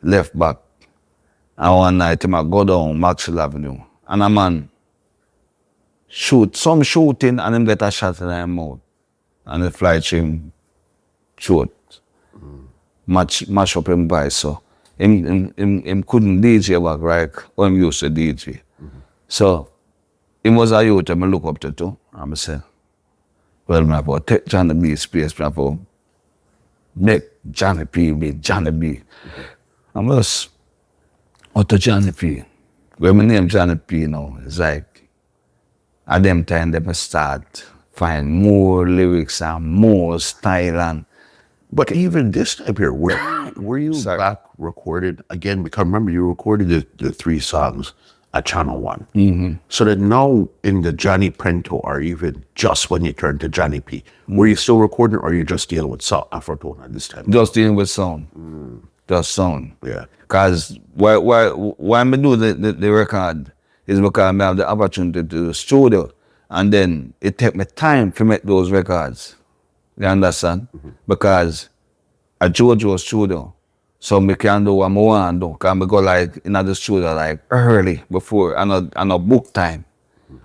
left back. And one night, I go down Maxwell Avenue. And a man some shooting, and him get a shot in his mouth. And the fly him shoot. Mash up him voice. So him couldn't DJ back right when he used to DJ. So him was a youth I look up to too. And I say, well, I have take Johnny B space, I have make Johnny P be Johnny B. And I was out to Johnny P. When my name Johnny P now, it's like at them time they start find more lyrics and more style and But even this time here, were you back recorded again? Because remember, you recorded the 3 songs at Channel 1. So that now in the Johnny Prento, or even just when you turned to Johnny P, were you still recording, or you just dealing with Afrotone at this time? just dealing with sound. Just sound. Yeah. Because why I do the record is because I have the opportunity to do the studio, and then it take me time to make those records. You understand? Because at JoJo studio, so I can do what I want to do. Because I go like in the studio like early before, and a book time.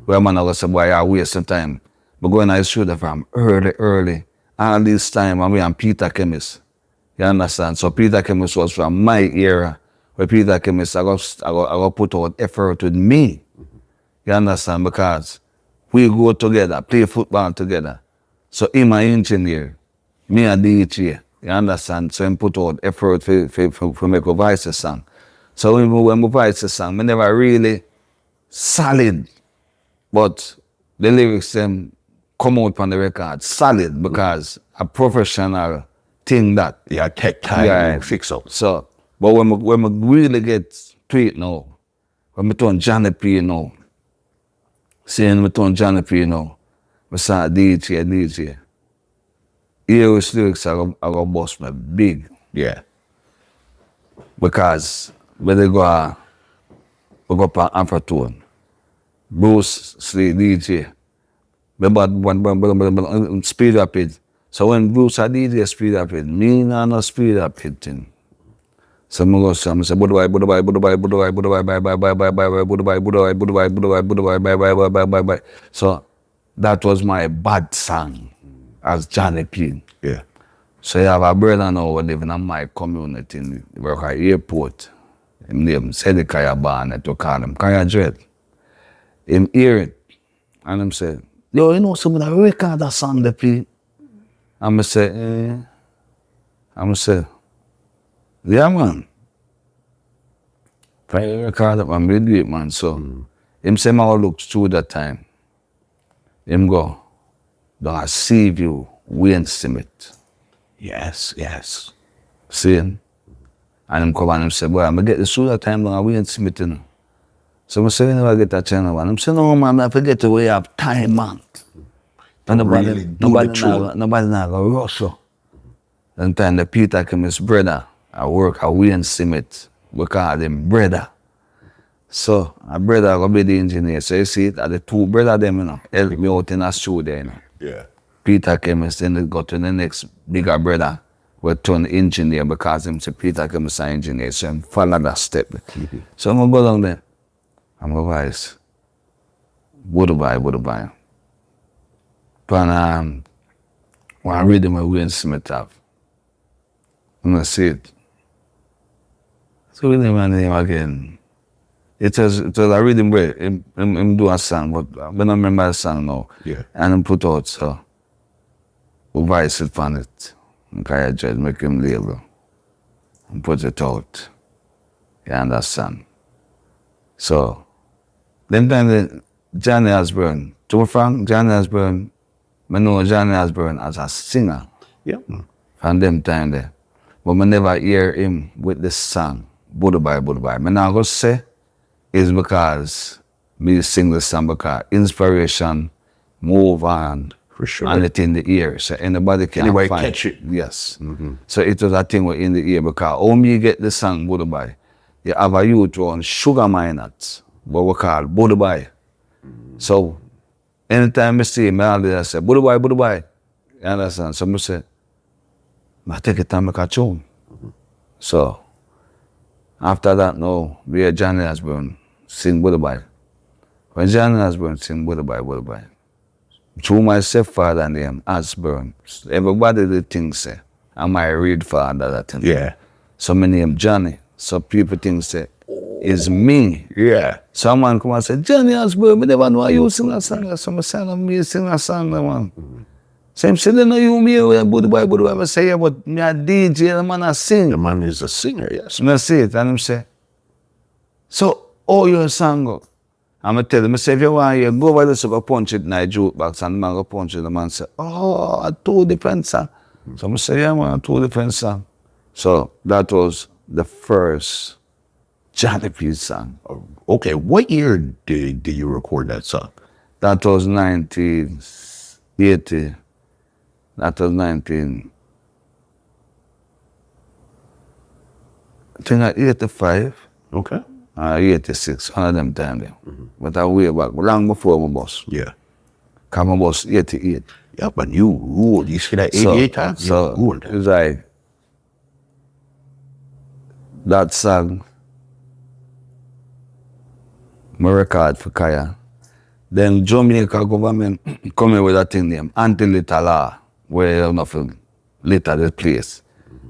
Where man go say, boy, I waste some time. But going to the studio from early. All this time, I'm with Peter Chemist. You understand? So Peter Chemist was from my era, where Peter Chemist, I got put out effort with me. You understand? Because we go together, play football together. So him an engineer, me a DJ. You understand? So him put out effort for make a voice a song. So when we voice a song, I never really solid, but the lyrics them come out on the record solid because a professional thing that. Yeah, take time and fix up. So, but when we really get to it now, when we turn Johnny P now, saying we turn Johnny P now, we start DJ. Here with lyrics I go bust me big. Yeah. Because when they go on Afrotone, Bruce Lee DJ, but speed rapid. So when Bruce a DJ speed rapid, me not no speed rapid thing. So I go say, Budubai, Budubai, Budubai, Budubai, Budubai, bye, bye, bye, bye, bye, bye, Budubai, Budubai, Budubai, Budubai, Budubai, bye, bye, bye, bye, bye, bye. So that was my bad song as Johnny P. Yeah. So you have a brother now who living in my community, in work at airport. Him name Steely Clevie Barnett, to call him Kaya Dread. Him hear it, and him say, yo, you know somebody record that song they play? And I say, I'm say, yeah, man. Try to record it, man. We do it, man. So, him say, I look through that time. Him go, don't I see you, Winston. Yes, yes. See him? And him come and him say, boy, I'm going to get this through that time, don't I Winston, you know. So I say, when I get that channel, man. I'm saying, no, man, I forget the way I have time, man. And Really nobody not go rush you. Then time the Peter came his brother. I work at Wayne Simmet. We call him brother. So a brother go be the engineer. So you see it at the two brother them, you know, help me out in a studio, you know. Yeah. Peter came and then go to the next bigger brother. We turn engineer because him say Peter came as an engineer. So I follow that step. So I'm gonna go down there. I'm gonna voice. Budubai. Pan one rhythm with Wayne Smith have. I'm gonna see it. So with him and him again. It was a rhythm where him do a song, but I don't remember the song now. Yeah. And him put out, so we voice it on it. And Kaya Dread make him label. And put it out. You understand? So then the Johnny Osbourne, to be frank, Johnny Osbourne, I know Johnny Osbourne as a singer. Yeah. From them time there. But I never hear him with this song, Budubai. I now go say is because me sing the song because inspiration move on. For sure. And it in the ear. So anybody can Anybody find catch it. Yes. So it was a thing with in the ear because how me get the song Budubai, you have a youth on sugar miners, what we call Budubai. So anytime I see him, I say, Budubai. You understand? So I say, I take it time to make a tune. So after that, now, we hear Johnny Osbourne sing Budubai. When Johnny Osbourne sing Budubai, through my stepfather name, Osbourne, everybody did think say, I'm my real father that thing. Yeah. So my name Johnny. So people think say, it's me. Yeah. Someone come and say, Johnny Osbourne, I never know you sing that song. So I say, me sing that song, man. Same say, they know you me, Budubai. I say, yeah, but me a DJ, the man I sing. The man is a singer, yes. And I see it, and him say, so, your song go? I'm going to tell him, I say, if you want to hear, go over there, so go punch it in a jukebox, and the man go punch it, the man say, a two different song. So I say, yeah, man, a two different song. So that was the first Johnny P song. Okay, what year did you record that song? That was 1980. That was 85. Okay. 86, one of them time there. But I way back, long before my boss. Yeah. Cause my boss 88. Yeah, but you see that 88 time? So it was like, that song, my record for Kaya. Then Jamaica government come in with a thing named anti-litter law, where you nothing litter the place.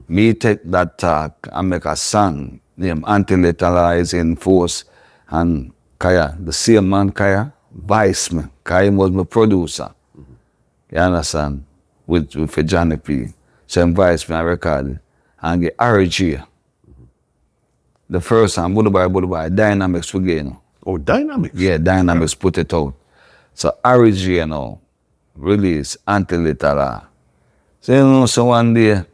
Me take that talk and make a song named anti-litter law is in force, and Kaya, the same man Kaya, vice me. Kaya was my producer. You understand? With Johnny P. So he vice me and record it and get RG. The first song, Budubai, Dynamics for you know. Oh, Dynamics? Yeah, Dynamics put it out. So RG, you know, release anti-litter law. So you know, so one day,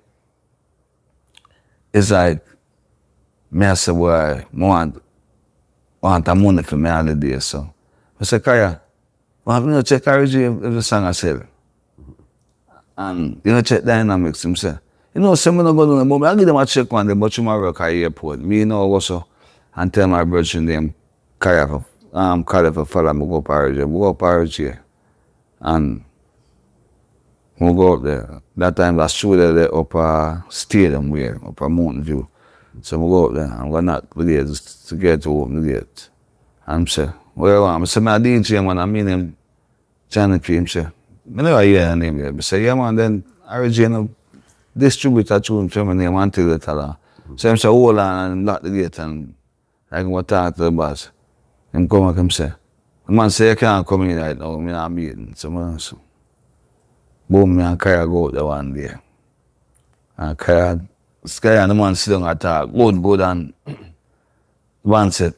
it's like, me I say, boy, I want a money for me all the day, so. I say, Kaya, well, you know, check RG if the song I sell. And, you know, check Dynamics, him say, you know, some of them go to the moment, I'll give them a check one day, but tomorrow work at airport. Me, you know, also, and tell my brother name, Kaya, Kaya for follow me go up RG. We go up RG. And we go up there. That time, I showed there up a stadium where, up a Mountain View. So I go up there, I'm going to knock the gate to get to open the gate. And I say, where you want? I say, my DJ, man, I mean him, Johnny P. I say, I never hear her name yet. I say, yeah, man, then original distributor tune for my name until they tell her. So I say, hold on and lock the gate and I can go talk to the boss. Him come back and say, the man say, you can't come in right now, I'm in a meeting. So man, so, boom, me and Kaya go out there one day. And Kaya and the man sit down and talk, good, and the man said,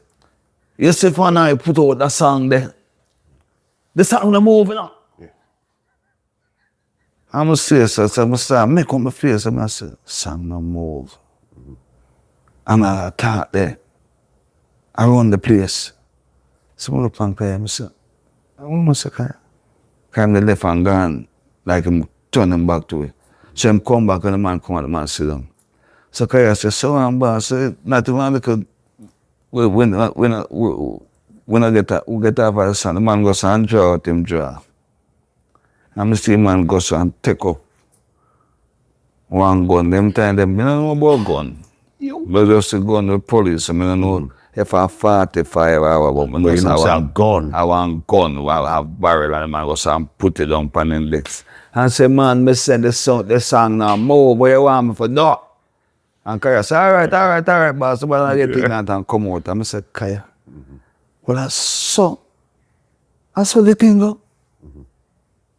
you see when I put out that song there, the song the moving up. Yeah. I'm a serious, so I start make up my face, and I say, song no move. And I talk there. I run the place. So I look on Kaya, I say, I want to say Kaya. Kaya the left and gone, like I'm turning back to it. So I come back and the man come out, the man sit down. So Kaya said, so I'm boss, not even because when I get off of the song, the man goes and draw out him draw. And I see the man goes and take up one gun. Them time, them, I don't know about gun. But just a gun with police, I don't know if I 45 hours, but you know, I gun. I want gun, I have barrel, and the man goes and put it on the legs. And I say, man, I said the song now, move, where you want me for that? And Kaya said, all right, boss. So when I get pregnant and come out, I said, Kaya, well, that's what the thing go.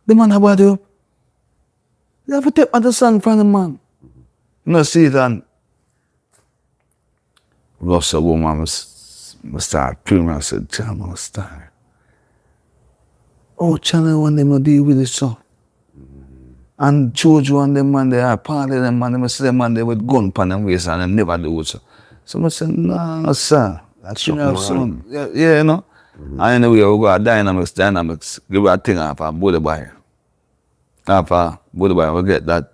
The man have body up. You have to take the song from the man. You know, see it and lost a woman, I start praying, I said, Channel Star. Oh, Channel one them no deal with it, so. And Jojo and them man, they are part of them man, they see them man, they with gun pan them waist and they never do it, so. So I said, no, sir. That's not son. Yeah, you know. And anyway, we go to Dynamics, give a thing off a body buy. After body buy, we get that.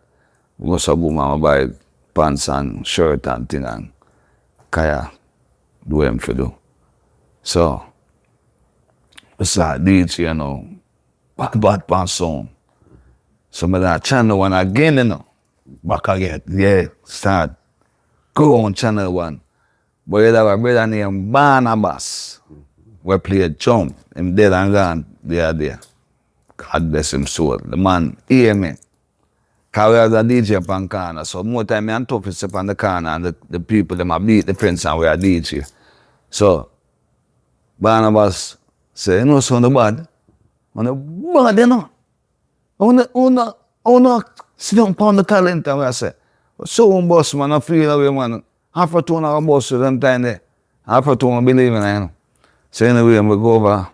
We go to boom and we buy pants and shirt and thing and Kaya do him for do. So, we start DJ, you know, bad pants song. So I that channel one again, you know. Back again. Yeah, start. Go on channel one. But you have a brother named Barnabas. We played jump. Him dead and gone. They are there. God bless him soul. The man hear me. Because we have a DJ up on corner. So more time me and Tuffest up on the corner and the people them a beat the fence and we are DJ. So Barnabas say, you know something bad? On the bad, you know. I wanna sit down upon the talent and I say, so one boss man, I feel away man. Half a tone of a boss to them time there. Half a tone I believe in it, you know. So anyway, we go over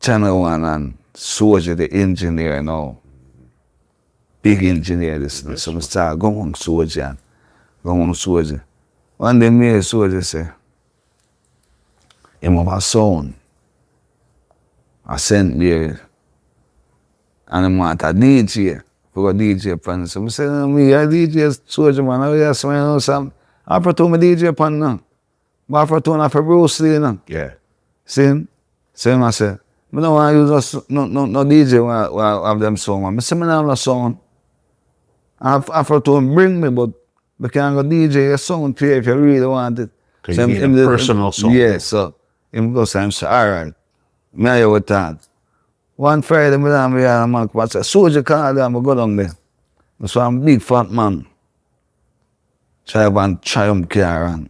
Channel 1 and Soldier the engineer now. Big engineer this. So I start going Soldier. One day me Soldier say, him have a sound. I sent there. And I want a DJ. For a DJ pan. So I said, me a DJ Soldier man, I just want some. I prefer my DJ pan now. But I prefer for Bruce Lee now. Yeah. See him? See him I say, I don't want to use no DJ while have them song man. I say, I don't have a song. I prefer bring me, but I can't go DJ a song play if you really want it. So you need a personal song. Yeah, so him go say, all right. Me and you with that. One Friday, I'm here and I'm like, Soldier car there, I'm go down there. So I'm a big fat man. Drive one Triumph car and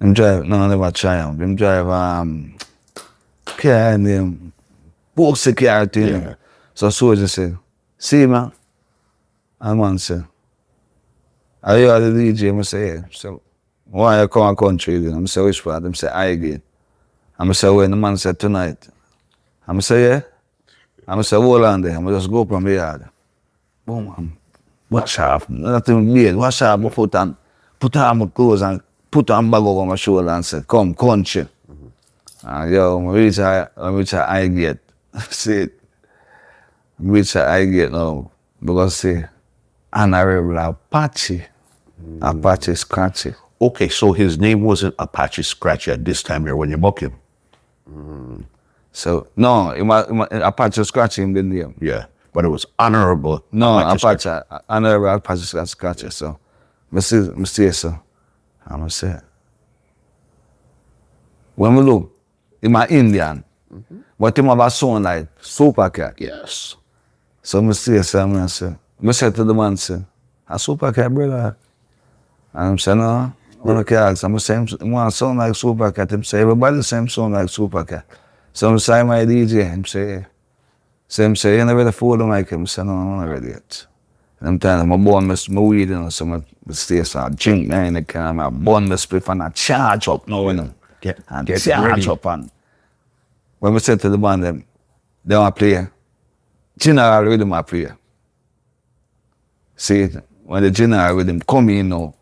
him drive, no, never Triumph. Him drive car and him box security. Yeah. So Soldier say, see man. And man say, are you the DJ? I say, yeah. So why you come to country then? I say, which part? I say, I get. I say, when the man said tonight. I say, yeah. I say, hold on there. I just go from the yard. Boom, man. Wash off. Nothing weird. Wash off my foot and put on my clothes and put on bag over my shoulder and say, come, country. And yo, I reach a high gate. See it. Reach a high gate now. Because see, Honorable Apache. Apache Scratchy. Okay, so his name wasn't Apache Scratchy at this time here when you book him. So, no, Apache Scratchy in the name. Yeah, but it was Honorable No, Apache Honorable Apache Scratchy. So, I say so. I'm say, when we look, he's an Indian, but he have a sound like Super Cat. Yes. So I say so, I say to the man, say, a Super Cat, brother. And I'm saying, no, I don't care. I'm saying, he want to sound like Super Cat. Him say, everybody same sound like Super Cat. So I'm saying, my DJ, him say, you never ready for the mic? I'm saying, no, I'm not ready yet. And I'm telling him, I'm born with my weed, you know, so I stay so I drink, man, I can, I'm born with spliff and I charge up now, you know. Get Charge ready. up. And when we said to the band, them, they want to play, general rhythm I play. See, when the general rhythm come in now,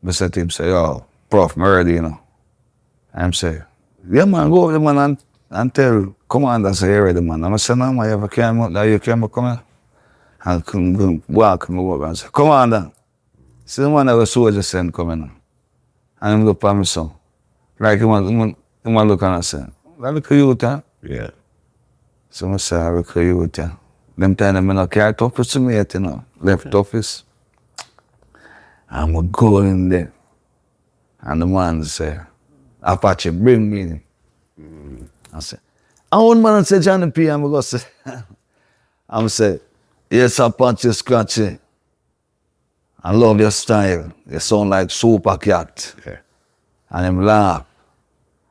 I said to him, say, yo, Prof, I'm ready, you know. And I'm say, yeah, man, go over the man and tell commander, say, you're ready, man. I'm saying, no, man, you have a camera, now you camera coming. And come walk me over and say, commander, see the man that was soldier send coming. And him look at me so. Like, he want look and say, look at you, huh? Yeah. So I say, I look at you, huh? Them time I not carry Tuffest to me yet, you know. Left Tuffest. And we go in there. And the man say, Apache, bring me. I say, I want man say Johnny P. I'm going to say, I'm say, yes, Apache Scratchy. I love your style. You sound like Super Cat. Okay. And him laugh.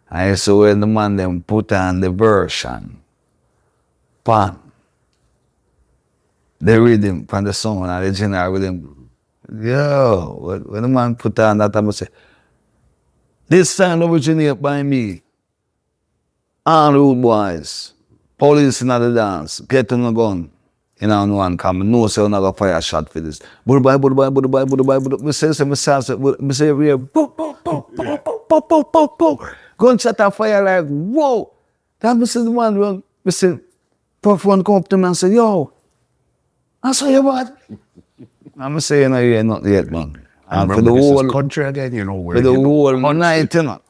And you see when the man them put on the version, pan, the rhythm from the song and the general rhythm. Yo, when the man put on that, I must say, this sound originated by me. All rude boys, police in the dance, get on the gun. You know, one come, no say, I'm not going to fire a shot for this. Buddy, me say, gunshot and fire like, whoa. Then me say, the man, well, me say, Puff one come up to me and say, yo, I saw you what? And me say, you know, you ain't not yet, man. And for the whole country again, you know, where for the you know, whole night, you know.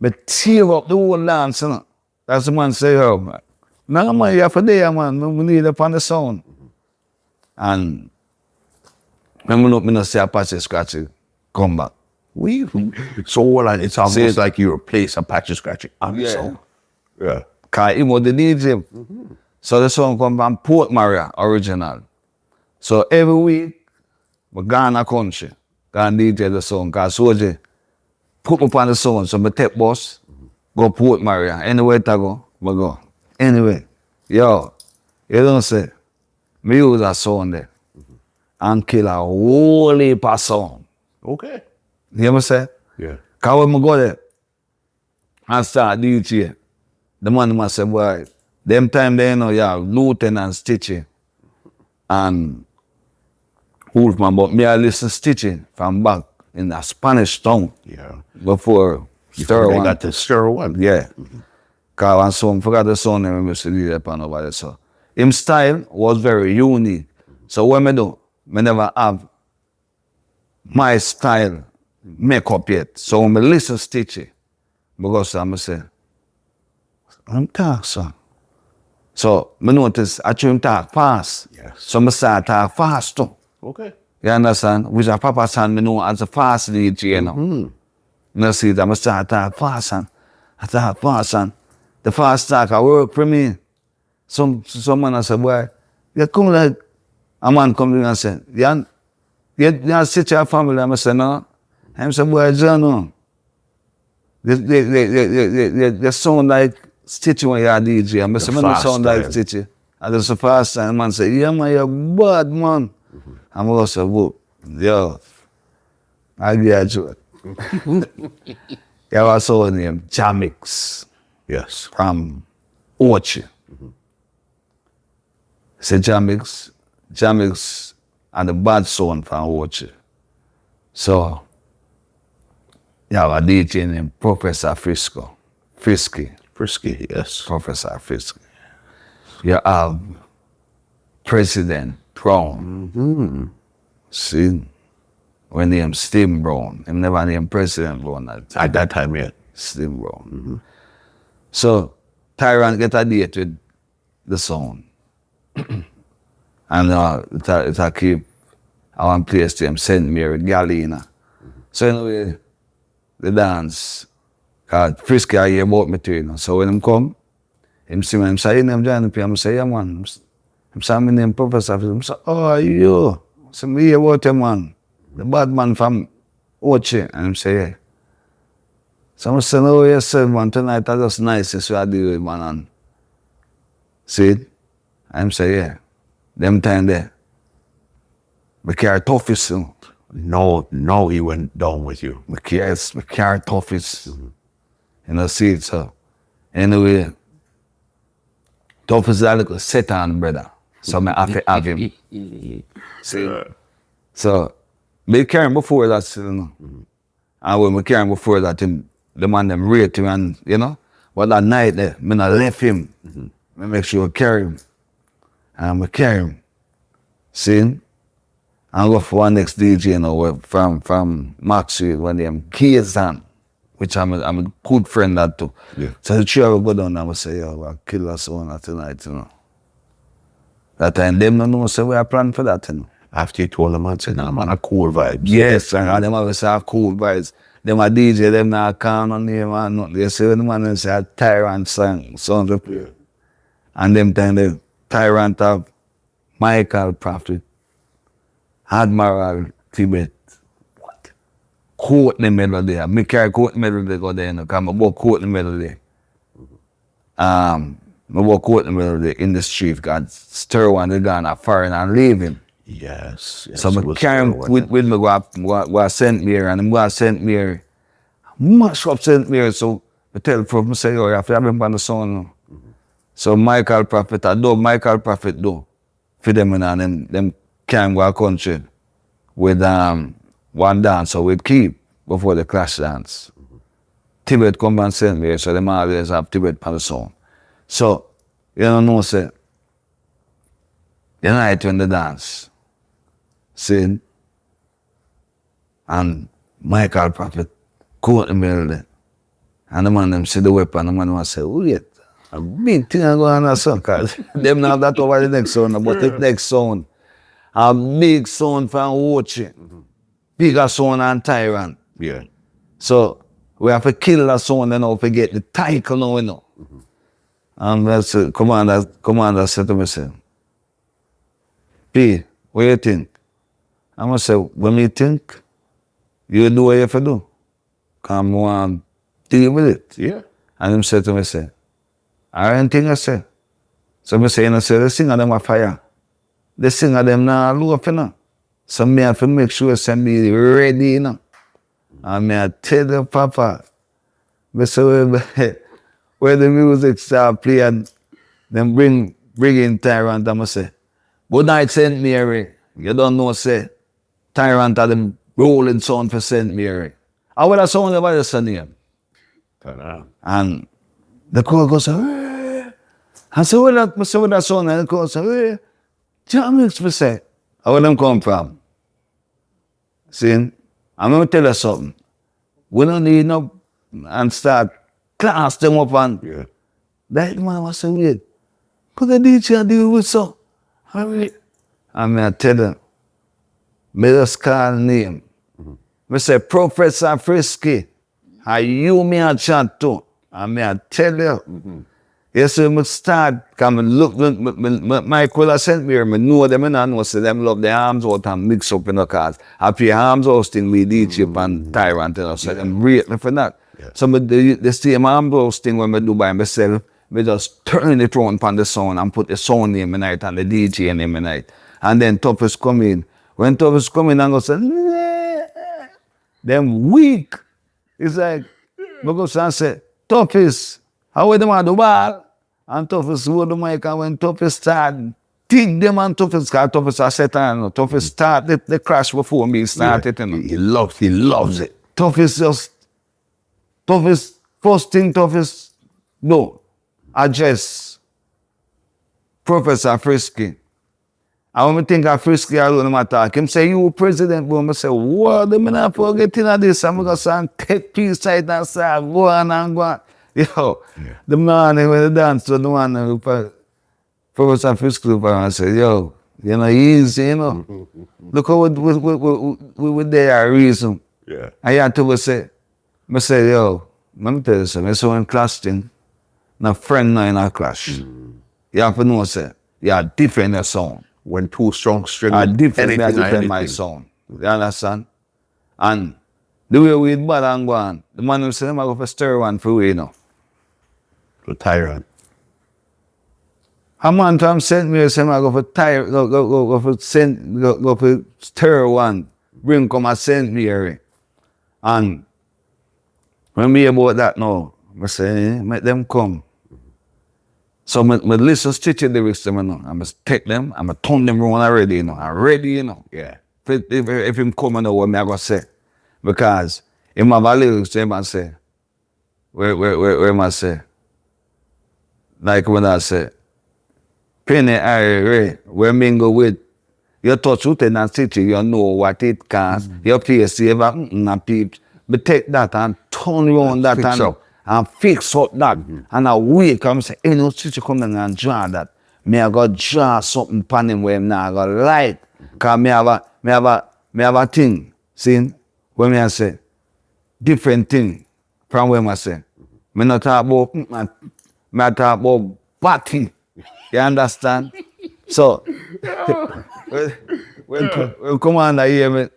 But tear up the whole dance, you know. That's the man say, oh, man. No, man, you have a day, man. We need up on the sound. And when me not say Apache Scratchy come back. so well, and it's almost See it? like you replace Apache Scratchy on the Yeah. song. Yeah. Cause he was the DJ. So the song come from Port Maria, original. So every week, we go in the country, go and DJ the song. Cause Soji put me on the song, so I take bus, go Port Maria. Anywhere to go, we go. Anyway, yo, you don't say, me use a song there and kill a whole heap of sound. Okay. You know what I'm saying? Yeah. Cause when I go there and start DJ, the man must say, boy, them time they know, yeah, Lieutenant Stitchie and Wolfman, but me I listen Stitchie from back in the Spanish town Yeah. before Stir They One. got the Stir One. Yeah. Cause one song, forgot the song name, we used to do that pan over there. So him style was very unique. So what me do, me never have my style make up yet. So when me listen Stitchie, because I'm say, I'm talk son. So me notice I try him talk fast. Yes. So me start talk fast too. Okay. You understand? Which a Papa San me know as a fast DJ, you know. You see that I start talk fast and I talk fast and the fast talk I work for me. Some man I say, boy, you come like a man come to me and say, you sit your family. I say, no. I say, boy, John, no. They sound like Stitchie when you're a DJ. I say, man, don't sound like Stitchie. And that's the first time man say, yeah, man, you're bad, man. I'm also, whoop, yo, I get you. Yeah, I saw the name, Jamix, Yes. from Orchard. Say Jamix and the bad sound from Orchard. So, yeah, a DJ named Professor Frisky, Yes. Professor Frisky. You have President Brown. See, when named Steve Brown, him never named President Brown At that time, yeah. Steve Brown. So, Tyrant get a date with the sound. And it keep I want to place to him, St. Mary, Galena. So anyway, the dance, Frisky I hear about me too, you know. So when him come, him see me, him say, "Your name John P." I say, "Yeah, man." Him say, "My name Professor." Him say, "Oh, you?" So me hear about him, man. The bad man from Ochi. And him say, "Yeah." So I say, "No, yes, sir, man. Tonight I just nice, so I deal with, man." And see it? And him say, "Yeah." Them time there, we carry Tuffest, you know. No, he went down with you. We carry Tuffest. You know, see it, so. Anyway, Tuffest is a little set on, brother. So I have to have him. See? So, we carry him before that, you know. And when we carry him before that, the man them rate him and, you know. But that night there, I not left him. I make sure I carry him. And I carry him. See? And go for one next DJ, you know, from Maxwell, when them Kingston, which I'm a good friend that too. Yeah. So the three of us go down and I say, "Yo, we'll kill us one tonight, you know." That time them don't know, so we are planning for that, you know. After you told them, I said, "Nah, man, a cool vibes." Yes, and them always have cool vibes. Them a DJ, them not calm on them and nothing. They say when the man say a Tyrant sounds up here. And them time the Tyrant have Michael Prophet, Admiral Tibet, what? Courtney melody. I carry Courtney melody go there, you know, because I bought Courtney melody. I bought Courtney melody in the street, God stir one, they gone a foreign and leave him. Yes. So I carry him with me, go St. Mary, and I'm going to St. Mary. Mash up St. Mary, so I tell Prof, I say, "Oh, you have to have him on the sound." So Michael Prophet, Michael Prophet do for them, and them can't go country with one dance, so we keep before the clash dance. Tibet come and St. Mary, so them always have Tibet on the song. So, you know, say, the night when the dance, see, and Michael Prophet caught the melody, and the man them see the weapon, the man say, "Wait, a big thing going on a song, cause them not that over the next sound, but the next sound, a big sound from Ochi, bigger sound than Tyrant." Yeah. So we have to kill that sound and now forget the title now, you know. And that's the commander said to me, say, "P, what you think?" I must say, "When you think, you do what you have to do. Come on, deal with it." Yeah. And him said to me, say, "I ain't think I say." So I say, the singer them a fire. The singer them not low up, you know. So me have to make sure I me ready, you know. And me I tell you, Papa, I say, where the music start play and then bring in Tyrant, I must say, "Good night, St. Mary." You don't know, say, Tyrant had them rolling sound for St. Mary. I would have sound about the name. And the crowd goes, "Hey." I say, "What that sound?" And the crowd say, "Hey, Jamix, me say." Where them come from? See, I'm going to tell you something. We don't need no and start class them up and that man was so weird. Because the DJ deal with so. And I tell them, me just call name. I say, "Professor Frisky, are you me a chat to?" And I tell you. Yes, so I start, come and look, Michael sent me, I know them and I know, so them love the arms out and mix up in the cars. I play arms out thing with DJ and Tyrant, you know, so them rate me for that. Yeah. So the same arms out thing when I do by myself, I just turn it on upon the sound and put the sound name in it and the DJ name in it. And then Tuffest come in. When Tuffest come in and go say, them weak. It's like, because I say, "Tuffest, how we them at the ball?" And Tuffest hold the mic, and when Tuffest start, dig them and Tuffest, because Tuffest I set on, Tuffest start the crash before me started. You know. He loves it. Tuffest first thing Tuffest, no, address Professor Frisky. And when I think of Frisky alone, I'm talk. Him say, "You president," but I say, "What? They not forgetting of this. I'm going to take peace side and say, go on and go on." Yo, the man when they dance to the one Professor Frisky and say, "Yo, You know, easy, you know. Look how we were there a reason. Yeah. I had to say, I say, yo, let me tell you something. So in class thing, no friend now in a clash. You have to know, say, you are different your sound. When two strong string, I different anything. my sound. You understand? And the way we bad and go on, the man will say, I'm going to stir one for we, you know. The tyrant. A man to send me, say, I'm going to tire, go for stir one, bring come and send me here. And when me about that now, I say, make them come. So I listen to Stitchie lyrics them, you know. I'm going to take them, I'm going to turn them around already, you know. I'm ready, you know. Yeah. If him come, you know what I'm going to say. Because in my lyrics, they might say, where am I say? Like when I say, Penny Ray, where mingle with, you touch with and Stitchie, you know what it costs. Your face, you ever, and peeps. But take that and turn around that and fix up that. And I wake up and say, hey, no, Stitchie come down and draw that. Me I go draw something upon him where I'm not going to like. Because me have a thing, see? When me I say, different thing from when I say. Me not talk about, me talk about batty. You understand? So, when Commander hear me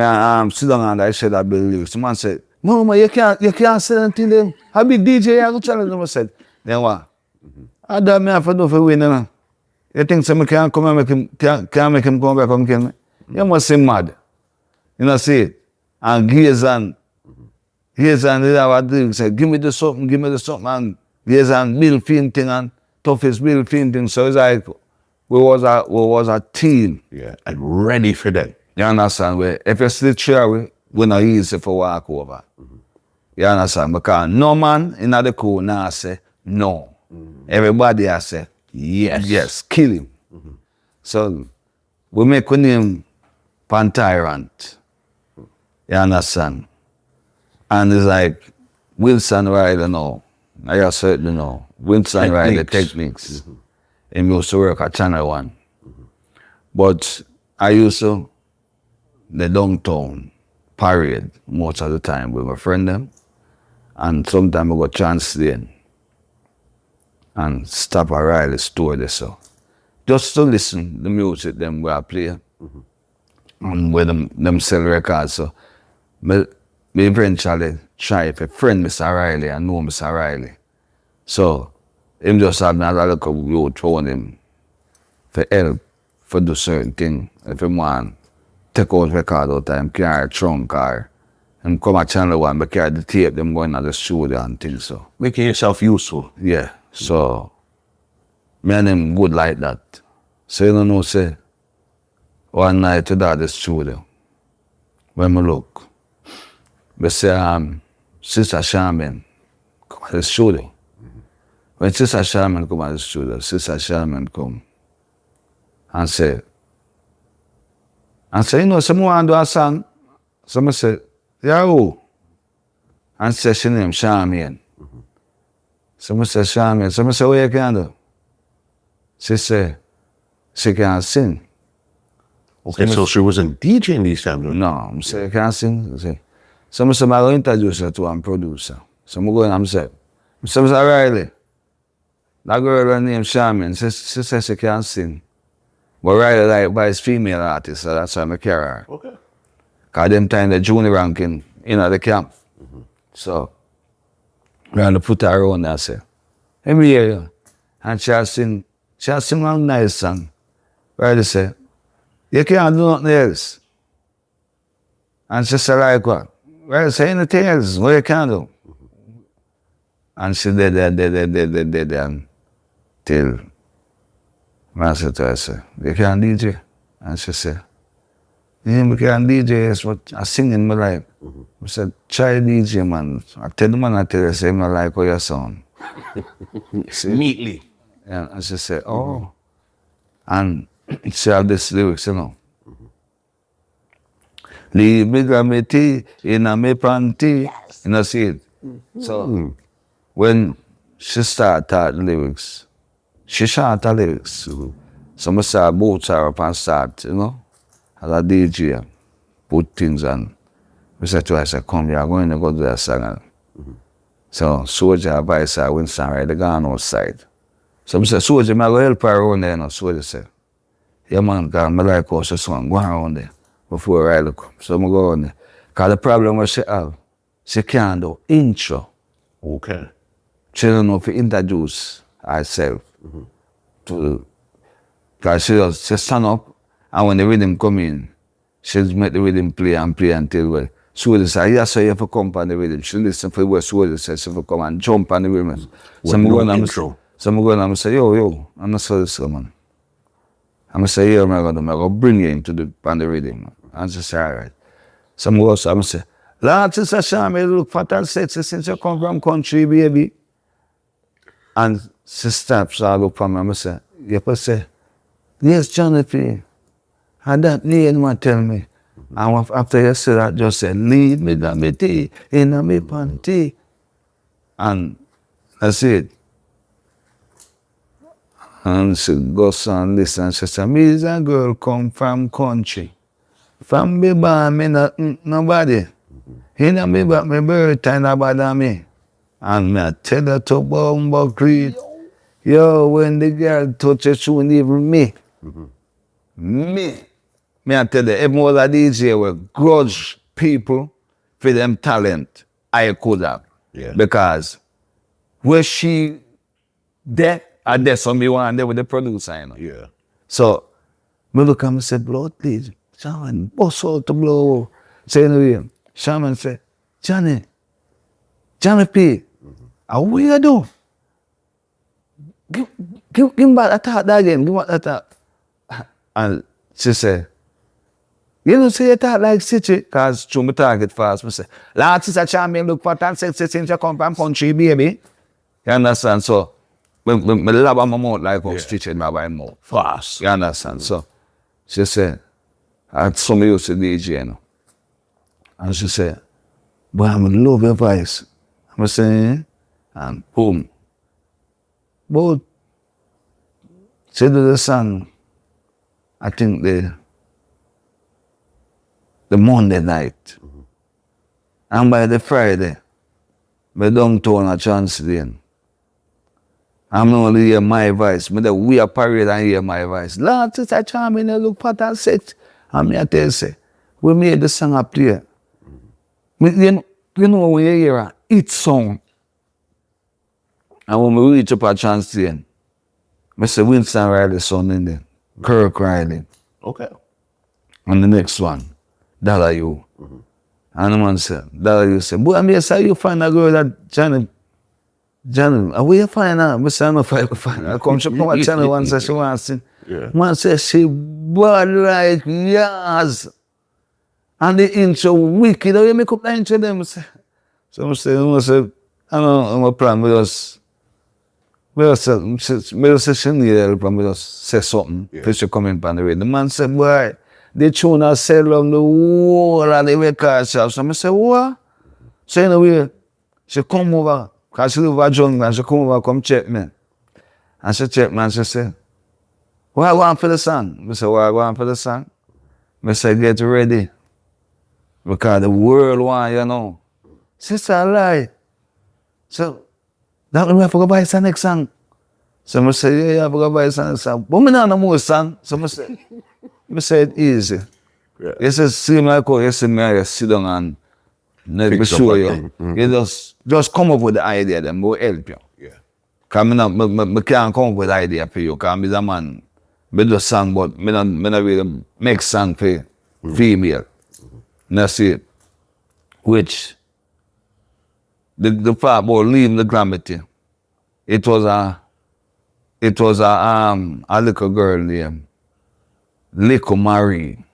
and sit down and I said I believe. Someone said, no, man, you can't say anything then. I be DJ, I go challenge them. I said, then what? I don't have to do for winning. You think someone can't come and make him, can't make him come back and kill me? You must be mad. You know, see it? And Gazan, they have a deal, say, give me the something, and Gazan Bill Finting and Tuffest Bill Finting. So it's like, we was a team. Yeah, and ready for that. You understand? If you sleep here, we're not easy for walk over. You understand? Because no man in the crew now say no. Everybody has say yes. Yes, kill him. So we make a name Pantyrant. You understand? And it's like Winston Riley now. I certainly know. Winston Riley Techniques. He used to work at Channel 1. But I used to the downtown parade most of the time with my friend them. And sometimes I go translate and stop at Riley's store there, so. Just to listen the music them where I play. And where them sell records. So me eventually try to friend Mr. Riley and know Mr. Riley. So him just have another little road phone him for help for do certain thing. If him want take out record all the time, carry a trunk or and come at Channel 1 but carry the tape them going to the studio and things so. Making yourself useful. Yeah. So me and him good like that. So you know say one night to that the studio. When I look, we say Sister Charmaine come to the studio. When Sister Charmaine come to the studio, Sister Charmaine come and say, you know, someone want to do a song. So I say, yeah, who? And say she name Charmaine. So I say, Charmaine. So I say, what you can do? She say, she can sing. Okay, so she wasn't DJing these times? No, I say, I can't sing. So I say, I'm going to introduce her to a producer. So I'm going and say, Mr. Riley, that girl named Charmaine, she says she can't sing. But Riley like by his female artist, so that's why I carry her. Okay. Because them time the junior ranking in the camp. So I had to put her on there and say, let me hear you. And she'll sing a nice song. Riley say, you can't do nothing else. And she said like what? Riley say anything else, what you can do? And she did till I said to her, I said, you can DJ? And she said, yeah, we can DJ, yes, but I sing in my life. I said, try DJ, man. I tell the man, I tell her, I say, I like how you sound. Neatly. Yeah, and she said, oh. And she have this lyrics, you know. Leave me grab me tea in a me panty. You know, see it? So when she started the lyrics, she shot her lyrics. So I start boot her up and start, you know, as a DJ, put things on. I said to her, I said, come here, I'm going to go do that song. So Soldier advised her, Winston Riley, they gone outside. So I said, Soldier, I'm going to help her around there. You know? Soldier said, yeah man, because I like how she song, go around there before Riley come. So I go around there. Because the problem was she have, she can't do intro. Okay. She don't know if to introduce herself to, because she stand up and when the rhythm come in, she make the rhythm play until well. Soldier say, yeah, so you have to come on the rhythm. She listen for what Soldier says, she have to come and jump on the rhythm. So I'm going and say, yo, I'm not so this man. I'm going to say, yeah, I'm going to bring you into the rhythm. And she say, all right. So I'm going to say, Lord, Sister Charmaine, look for that sexy since you come from country, baby. And she stops, I look for me, and I say, you have to say, yes, Johnny P. And that name man tell me. And after you say that, just say, lead me down my tea, in a me panty. And that's it. And she goes and listens, she said, me is a girl come from country. From me born, me not nobody. In a me but me birth time about me. And me I tell her to bumbo creed. Yo, when the girl touches soon even me. Me I tell you, every other DJ will grudge people for them talent I could have. Yeah. Because where she there, and there's some me one there with the producer, you know. Yeah. So me look at me said, blood please, Shaman, bust out the blow. So anyway, Shaman said, Johnny P, how we you do? Give me back that again, give me that thought. And she said, you know, say you talk like Stitchie, because through me target fast, I say, Lord, Sister Charmaine, look for that sexy since you come from country, baby. You understand? So, me love my mouth like how Stitchie in my mouth. Fast. You understand? So, she said, I had some used to DJ, you know. And she said, boy, I love your voice. I'm saying, and boom. But, she did the song, I think the Monday night. And by the Friday, me downtown at Kingston. I'm not only hear my voice, but we are parade and hear my voice. Lord, Sister Charmaine, look for that set. And me I tell you, say, we made the song up there. You know when you hear a hit song, and when we reach up at Kingston, I say Winston Riley's son in there, Kirk Riley. Okay. And the next one, Dollar You. And the man said, Dollar You said, boy, I say you find a girl that Johnny, where you find her? I say, I don't find her. She come at channel one, say she wants to sing. Yeah. Man says she bad like yes. And the intro wicked. How you make up the intro them? So I say, I know, I'm a plan. We just say she need help and we just say something. Yeah. First she come in on the radio. The man said, boy, the tune has sell on the whole of the record shop. So I say, what? So anyway, she come over, because she live at jungle, and she come over, come check me. And she check me and she say, what I want for the song? I say, what I want for the song? I say, get ready. Because the world want, you know. Sister, I lie. So, that we have to go buy the next song. So I say, yeah, you have to go buy the next song. But I don't know more song. So I say it easy. Yeah. You say, see me, you see me, you sit down and let me show you. You just come up with the idea, then we'll help you. Yeah. Because I can't come up with the idea for you, because I'm a man. I do song, but I don't really make song for female. That's it. Which, the part about leaving the gravity, it was a little girl named Little Marie.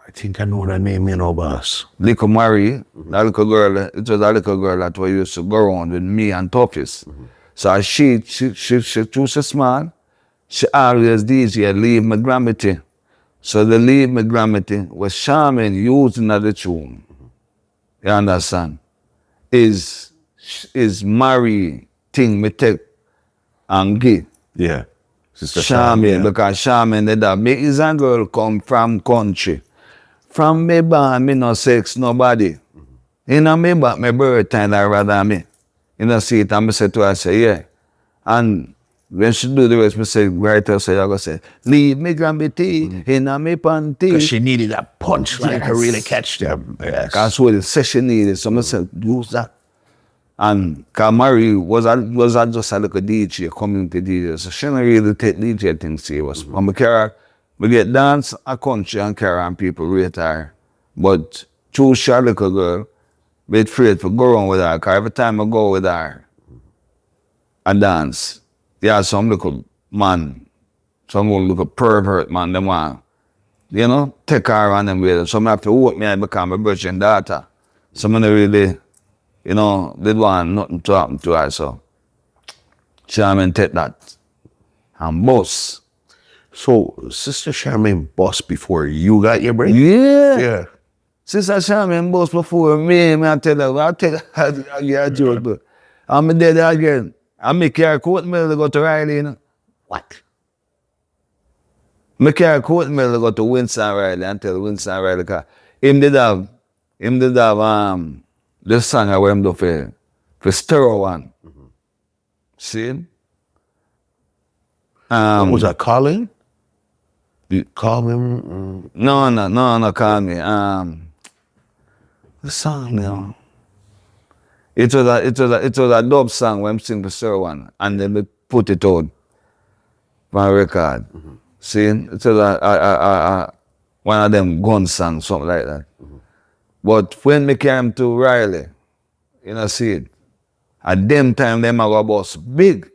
I think I know that name, you know, boss. Little Marie, that little girl, it was a little girl that was used to go around with me and Tuffest. So she too small, she always DJ Leave My Gravity. So the Leave My Gravity was Charmaine using the tune. You understand? Is Marie thing me take and give. Yeah. Sister Charmaine, because Charmaine did that. Me is a girl come from country. From me born, me no sex nobody. You know me, but my birth time I rather me. You know, see it, and I say to her, I say, yeah. And when she do the rest, me say, right her, say, I go say, leave me grammy tea in a me panty. Because she needed that punch, like to really catch them. Yes. That's what the session needed. So I said, use that. And Mary was just a little DJ, community DJ. So she didn't really take DJ things serious. When we get dance a country and carry on people rate her. But true she a little girl, be afraid to go around with her. Because every time I go with her and dance, yeah, some little man, some little pervert man, them want, you know, take her on them with. So I have to work me and become a virgin daughter. So I don't really, you know, they want nothing to happen to her. So Charmaine take that and boss. So, Sister Charmaine boss before you got your break? Yeah. Yeah. Sister Charmaine boss before me I tell her, I joke, but I'm dead again. I make her Courtney to go to Riley, you know. What? Make her Courtney to go to Winston Riley and tell Winston Riley, because him did have the song I went to for Stereo One. See? Was that calling? You call him? No, call me. The song, you know. It was a dub song when I sing for Stereo One, and then we put it on my record. See? It was a one of them gun songs, something like that. But when we came to Riley, you know, see it, at them time, them I go boss big.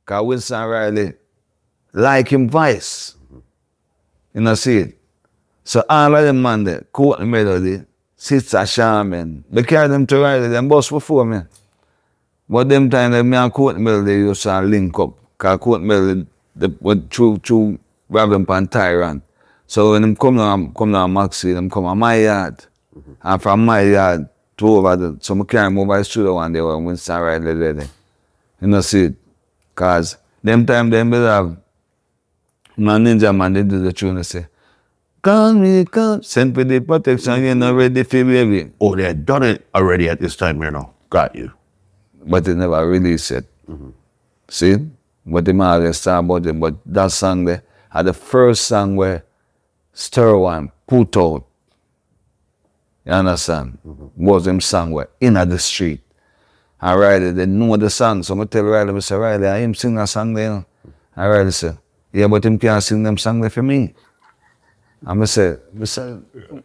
Because Winston Riley like him voice. You know, see it. So all of them man there, Courtney Melody, Sister Charmaine, they carry them to Riley, them boss before me. But them time, me and Courtney Melody used to link up. Because Courtney Melody went through Robin and Tyrant. So when them come down Maxi, them come on my yard. And from my yard to over there, so I carry them over the studio one day when Winston Riley there. You know, see it. Because them time them will have my ninja man, they do the tune, they say, call me, send for the protection, you're not ready for baby. Oh, they had done it already at this time, you know. Got you. But they never released it. See? But they might have start about it. But that song there, had the first song where Stereo One put out. You understand? Was them song where in at the street. And Riley, they know the song. So I tell Riley, I say, Riley, I him sing that song there, you know. And Riley say, yeah, but him can't sing them song there for me. And I say,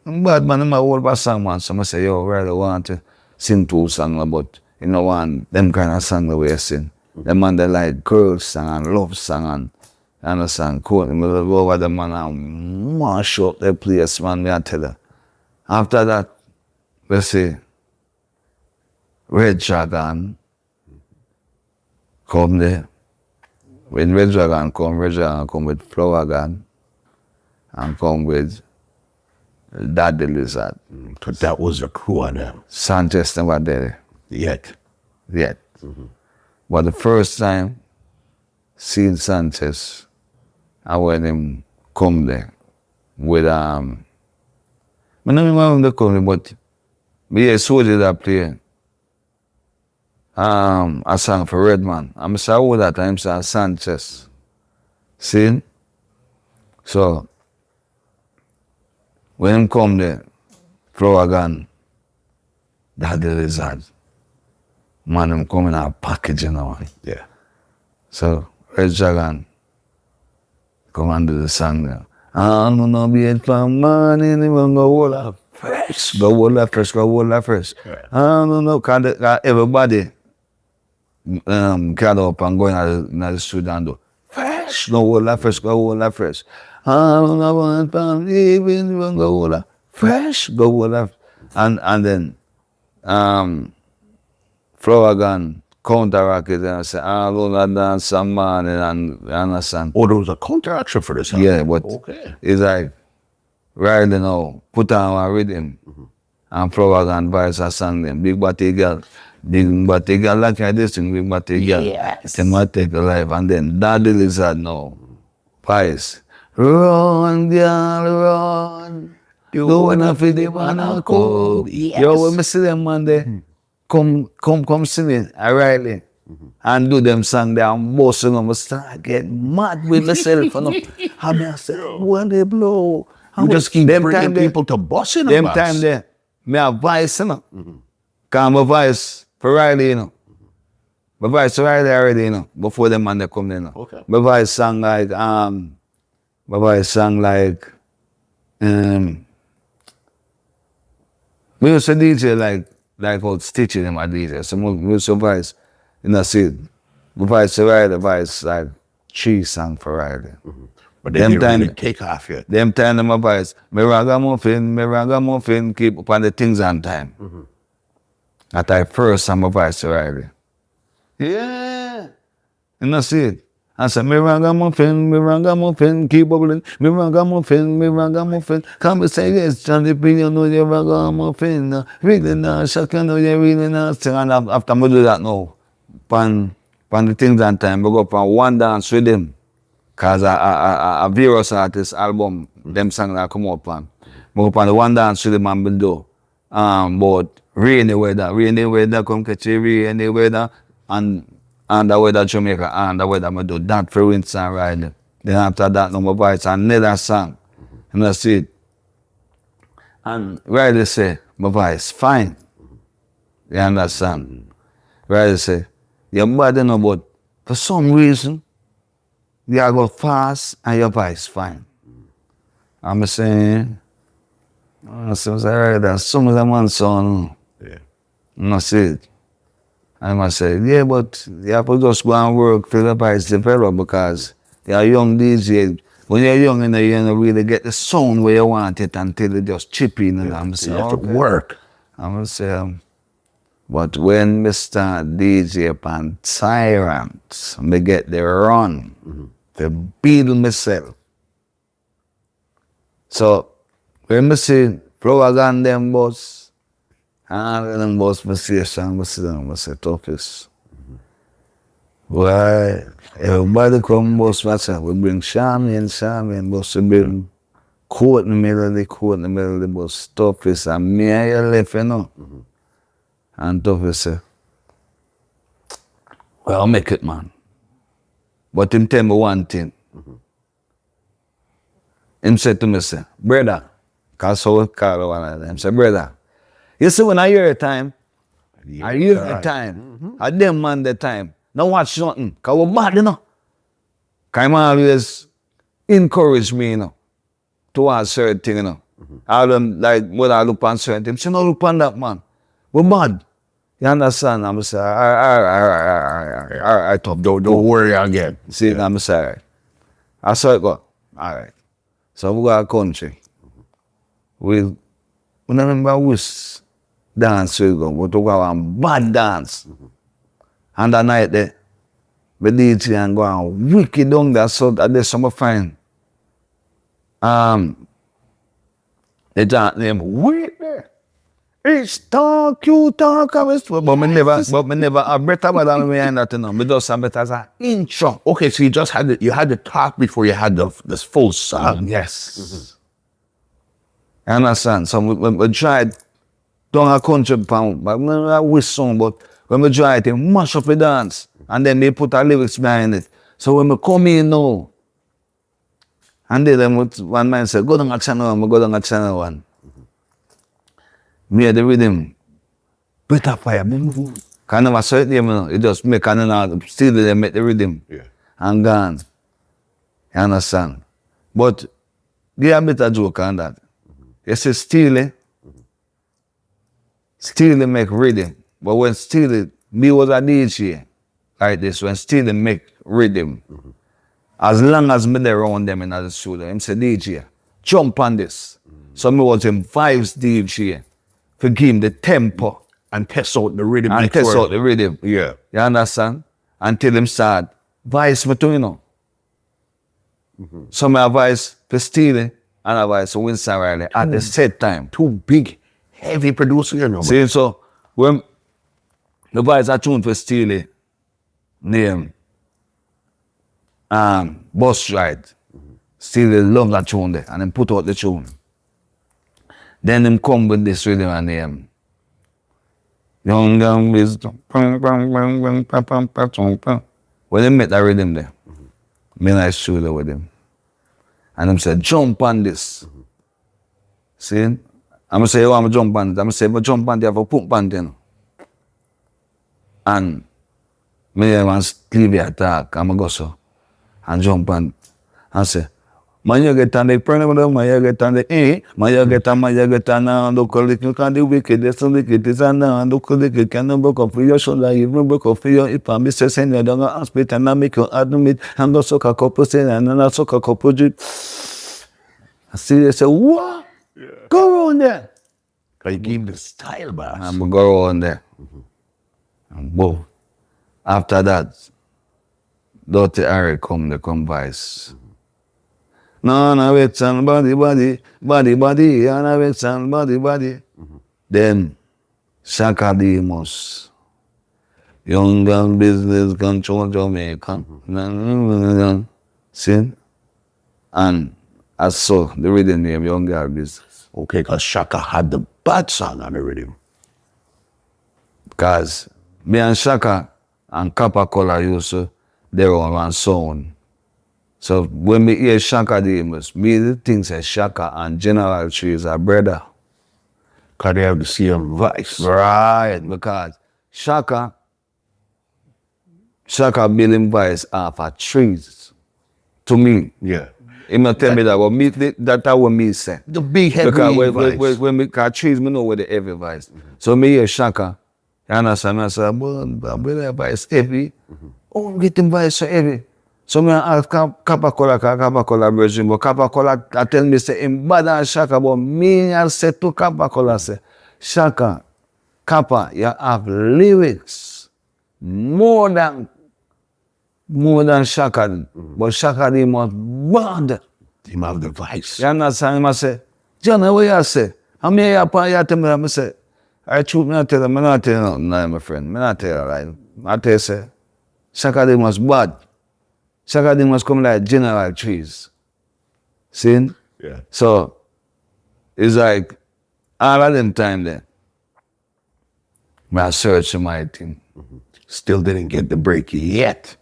bad man, I'm a old bad song, man. So I say, yo, Riley, I want to sing two songs, but you know, want them kind of song the way I sing. Them man, they like girl song and love song and, you understand, Courtney, me go over the man and mash up the place, man, me I tell her. After that, let's say, Red Dragon come there. When Red Dragon come with Flower Gun and come with Daddy Lizard. But that was a crew on them. Sanchez never there Yet. But the first time seeing Sanchez, I when him come there with I don't remember the company, but me a soldier that play a song for Redman. I'm sorry all that time say Sanchez. See? So when him come there, Flower Gun, Daddy Lizard. Man, him come in a package, you know. Yeah. So Red Dragon come and do the song there. I don't know be it from morning, even go hold up first. Go hold up first. Right. I don't know, cause everybody got up and go in the studio and do first. Go hold up first. I don't know what from even go hold up first. Go hold up. And then Flower Gun counteract it and say, I don't know dance some man and you understand. Oh, there was a counteraction for this. Huh? Yeah, but okay. it's like Riley now put on a rhythm and Flower Gun vice a song them. Big body girl. Big Batty girl like this thing, Big Batty girl. Yes. Then what take a life and then Daddy Lizard now. Pies. Run, girl, run. You wanna feed the man a cold. Yes. Yo, when me see them man there, come sing it, Riley. And do them song there and boss them. I start get mad with myself. You know. I say, when they blow. You just keep them bringing time there- people to busting them them time there, me have voice, you know. Cause my voice for Riley, you know. My voice for Riley already, you know, before them man they come there, you know. Okay. My voice sang like, we used to DJ like old Stitchie them a DJ. So we used to voice, you know, see, my voice for Riley, voice like 3 songs for Riley. But they Them didn't time- really take off yet. Them time them advice, me ragamuffin, keep up on the things on time. That I first time advice to Riley. Yeah. You know see it? I said, me ragamuffin, keep bubbling, me ragamuffin. Come and say yes, Johnny P, you know you're ragamuffin. Really not shock, you know you really not sing. And after me do that now, pan the things on time, we go up and one dance with them. Cause a various artist album, them songs that come up on. But up on the one dance with the man will do. But rainy weather, come catch a rainy weather, and the weather Jamaica, and the weather I do that for Winston Riley. Then after that, my voice another song. And that's it. And Riley say, my voice fine. You understand? Riley say, your body no, but for some reason, you go fast and your voice fine. I'm saying, that's some of them on son. Yeah. And I said, I say, yeah, but you have to just go and work till the voice develop because you're a young DJ. When you're young, you don't really get the sound where you want it until it just chip in. And I'm You saying, have to okay. work. I'm gonna say, but when me start DJ upon Tyrant, me get the run to build myself. So when me see Flower Gun them boss, and them boss me see a song, me see them, me say Tuffest. Why everybody come boss me say, we bring Charmaine, boss we bring Courtney, boss Tuffest, and me and you left, you know. And Tuffest say, well, I'll make it, man. But him tell me one thing. Him said to me, say, brother, cause how we call one of them, say, brother, you see when I hear a time, I hear a time, I them man the time, don't watch nothing, cause we're bad, you know. Cause him always encourage me, you know, towards certain thing, you know. All them, like, when I look on certain things, say, no look on that, man. We're mad. You understand? I'm saying, all right, top. Don't worry again. See, I'm sorry. I saw it go. All right. So we go to country. We don't remember which dance we go, but we go on bad dance. And that night there, the DJ and go on wicked down there, so that there's some fine. The dance name, wait there. It's talk, you talk, but me never have better than me and that, you know. Me just have it as an intro. Okay, so you had to talk before you had this full song. Yes. You understand? So we tried down a country pound, but I wish song, but when we tried to mash up the dance, and then they put our lyrics behind it. So when we come in now, and then one man said, go down a channel one, we go down a channel one. Me the rhythm, better fire, can never saw it there, you know. It just make and still they make the rhythm. Yeah. And gone. You understand? But give a better joke on that. You see Steely make rhythm. But when Steely, me was a DJ like this, when Steely make rhythm, as long as me there around them in the studio, him say DJ, jump on this. So me was him vibes DJ. To give him the tempo And test out the rhythm. and test out the rhythm. Yeah. You understand? Until him start voice me too, you know. So my voice for Steely and a voice for Winston Riley at the set time. Two big, heavy producers, you know. See, so when The voice I tune for Steely name Bus Ride. Steely love that tune there and then put out the tune. Then them come with this rhythm and name Young Wisdom. When they met that rhythm there, me and I studio with him. And them said, jump on this. See? I'm gonna say, oh, I'm gonna jump on it. I'm gonna say, but jump on it, you have a pump on it. You know? And me and Clevie attack, I'm gonna go so and jump on it. And say, man, you get on the problem, man, you get on the man, you get on, look at you can do wicked, there's some wicked, is and look at you can break up for your shoulder, even break up for your hip, and Mr. Send you down the hospital, and I make you admit, and go suck a couple say, and then I suck a couple drip. I see they say, what? Yeah. Go on there. Because you give him the style, boss. I'm gonna go on there. And boom. After that, Dirty Harry come vice. No, wait, and body, and I wait, and body. Then, Shaka Demos, Young Gun Business Control Jamaica. See? And I saw the rhythm name Young Gun Business. Okay, because Shaka had the bad song on the rhythm. Because me and Shaka and Kappa Color used to their own one sound. So when me hear Shaka Demos, me think say Shaka and General Trees are brother. Because they have the same voice. Right, because Shaka building voice off of Trees. To me. Yeah. He not tell me that, but me, that's what me say. The big heavy because when me, cause Trees, me know where the heavy voice. So me hear Shaka, you understand? I say, well, that voice heavy. Oh, I'm getting voice so heavy. So me ask Kappa Color version, but Kappa Color I tell me say him bad than Shaka, but me I say to Kappa Color say, Shaka, Kappa, you have lyrics more than Shaka, but Shaka they must bad. He have the voice. You understand? Him I say, John, what you say? I mean, you tell me, I say, I truth me not tell him, I not tell you nothing, no, my friend, me not tell you right. I tell you say, Shaka they must bad. Shaka they must come like General Trees. See? Yeah. So, it's like, all of them time there, I search my thing. Still didn't get the break yet.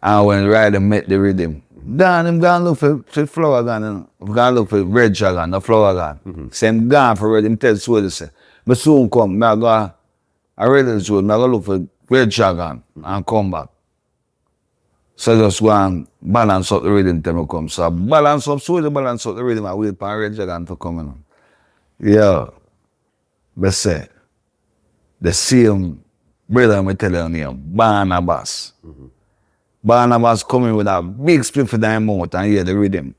And when Ryder met the rhythm, then him gone look for flower gun, you know. Him gone look for red dragon, no flower gun. Same gone for red, him tell Swede say, but soon come, I go a red Swede, I go look for red dragon and come back. So just go and balance up the rhythm till I come. So I balance up Swede, balance up the rhythm, I wait for red dragon to come in. Yeah. But say, the same brother I tell you name, Barnabas. Barnabas coming with a big spliff in the mouth and hear the rhythm.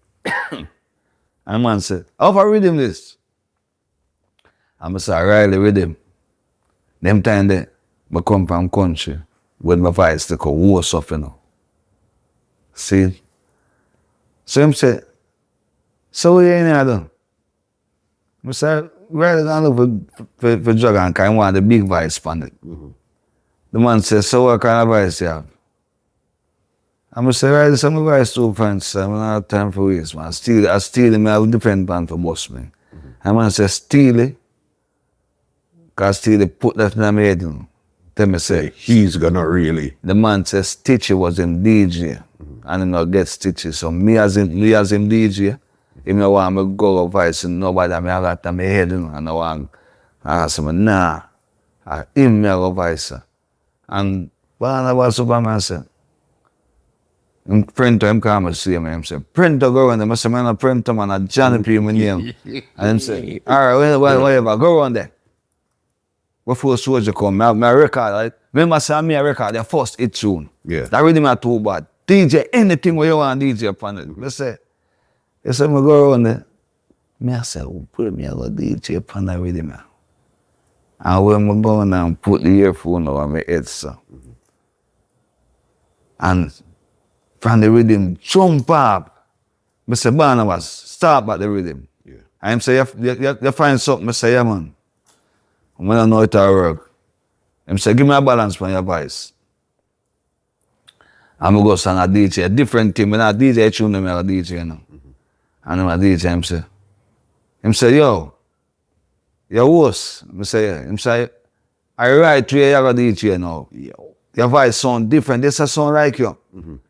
And man said, how far rhythm this? I'm say, Riley rhythm. Them time there, I come from country with my voice to go worse off, you know. See? So him said, so what you in here done? I said, Riley don't look for dragon because I want the big voice from it. The man said, so what kind of voice you have? I'm say, right, some of guys too fancy, I don't have time for waste, man. I steal him, I have different band for boss, man. And man say, steal it, because Steely put that in my head, you know. Tell me, say, he's gonna really. The man says Stitchie was him DJ, and he not get Stitchie. So me as him DJ, him no want me go voice, and nobody me have that in my head, you know, and I want, I ask him, nah, him me go voice. And Barnabas Superman said, him printer, him come and see me, him say, printer go on there. I say, man, a printer, man, a Johnny P. my name. And him say, all right, whatever, go on there. Before Soldier come, my record, like, remember say me a record, the first hit tune. Yeah. That really not too bad. DJ, anything where you want DJ upon it. Let's say, you say me go around there. Me I say, oh, put me a go DJ upon that rhythm, man. And when I go on and put the earphone over my head, so. And from the rhythm, jump up. I say, Barnabas, stop at the rhythm. Yeah. And him say, you find something, I say, yeah, man. When I know it will work. Him say, give me a balance for your voice. And I go sing a DJ, a different thing. When I DJ tune, I'm a DJ, you know. And I'm a DJ, him say, yo, your host. I say, yeah. Him say, I write to you, you're a DJ now. Yo. Your voice sound different. This a sound like you.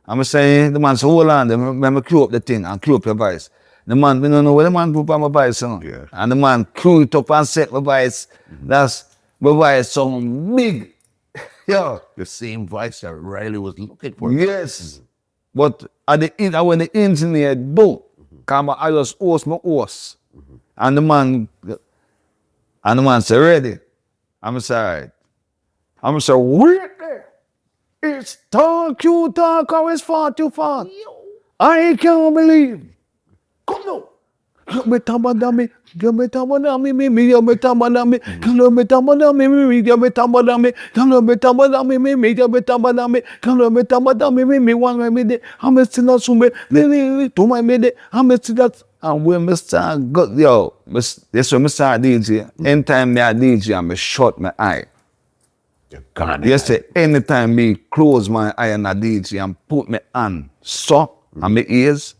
I'm saying, the man say, hold on, let me cue up the thing and cue up your voice. The man, we don't know where the man put on my voice, you know. Yeah. And the man cue it up and set my voice. That's, my voice sound big. Yo. The same voice that Riley was looking for. Yes. But at the end, when the engineer do, come I just host my host. And the man say, ready? I'm sorry. I'm say, wait there. It's talk, you talk, or it's far too far. I can't believe. Come on. You me tamadami, you me tamadami, me, you me tamadami, you me tamadami, me, you me tamadami, you me tamadami, me, you me tamadami, you me tamadami, me, one me, I'm a still not so me, to my me, I'm a still that. And when I start, yo, that's when I start DJ. Anytime I DJ, I'm shut my eye. Yes, anytime me close my eye and I DJ and put my hand so on my ears,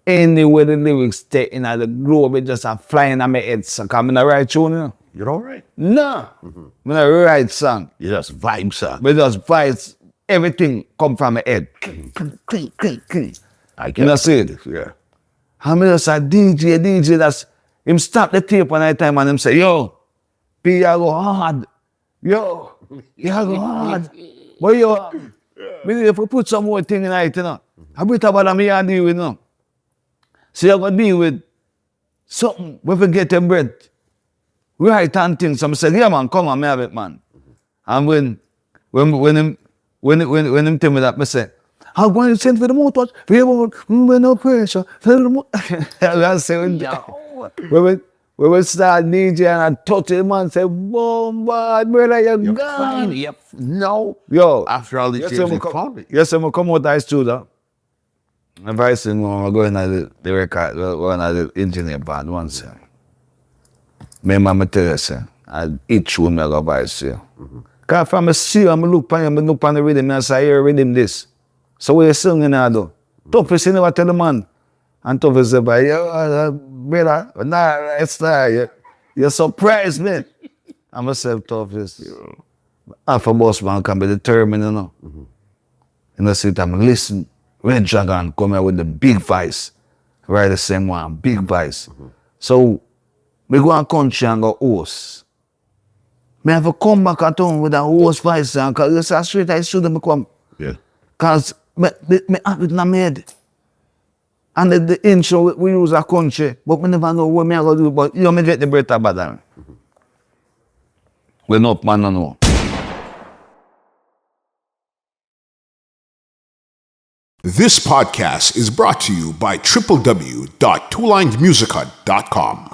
anywhere the lyrics stay in the globe, it just flying on my head. So I'm in the right tune, you know? You're all right. No. I'm in the right song. You just vibe song. But just vibes, everything come from my head. I get You know, see it? Yeah. I'm just a DJ that's, him stop the tape one night time and him say, yo, P, you go hard. Yo, you go hard. But yo, we need to put some more thing in it, you know. I better about me and deal with, you know. So you're going to deal with something we forget your bread. Right and things. So I say, yeah man, come on, me have it, man. And when him tell me that, I say, I'm going to send for the motor, with no pressure. I say, we will start DJ and I touch him and say, boom, bad, brother, you're gone. Fine. Yep. No. Yo. After all the Yes, changes, yes, I'm come out of the studio. And I said, I'm going to the record, going to the engineer band once. My mama tell you, sir, I each one I go by, sir. Because from a see, I'm look on the rhythm, and I say, I hear rhythm this. So what you singing now, though? Tuffest, you never tell the man. And Tuffest say, but yo, brother, nah, it's not, you're surprised, man. I'm myself, Tuffest. Half a boss man can be determined, you know. And I sit and listen. Red Dragon come out with the big voice. Right, the same one, big voice. So, we go and country and go host. Me have to come back at home with a host voice, because it's a straight I shouldn't come. Yeah. Because me have it in my head. And the intro, we use a country, but we never know what me going to do, but you know, me get the breath about that. We're not man, no. This podcast is brought to you by www.twolinedmusichut.com.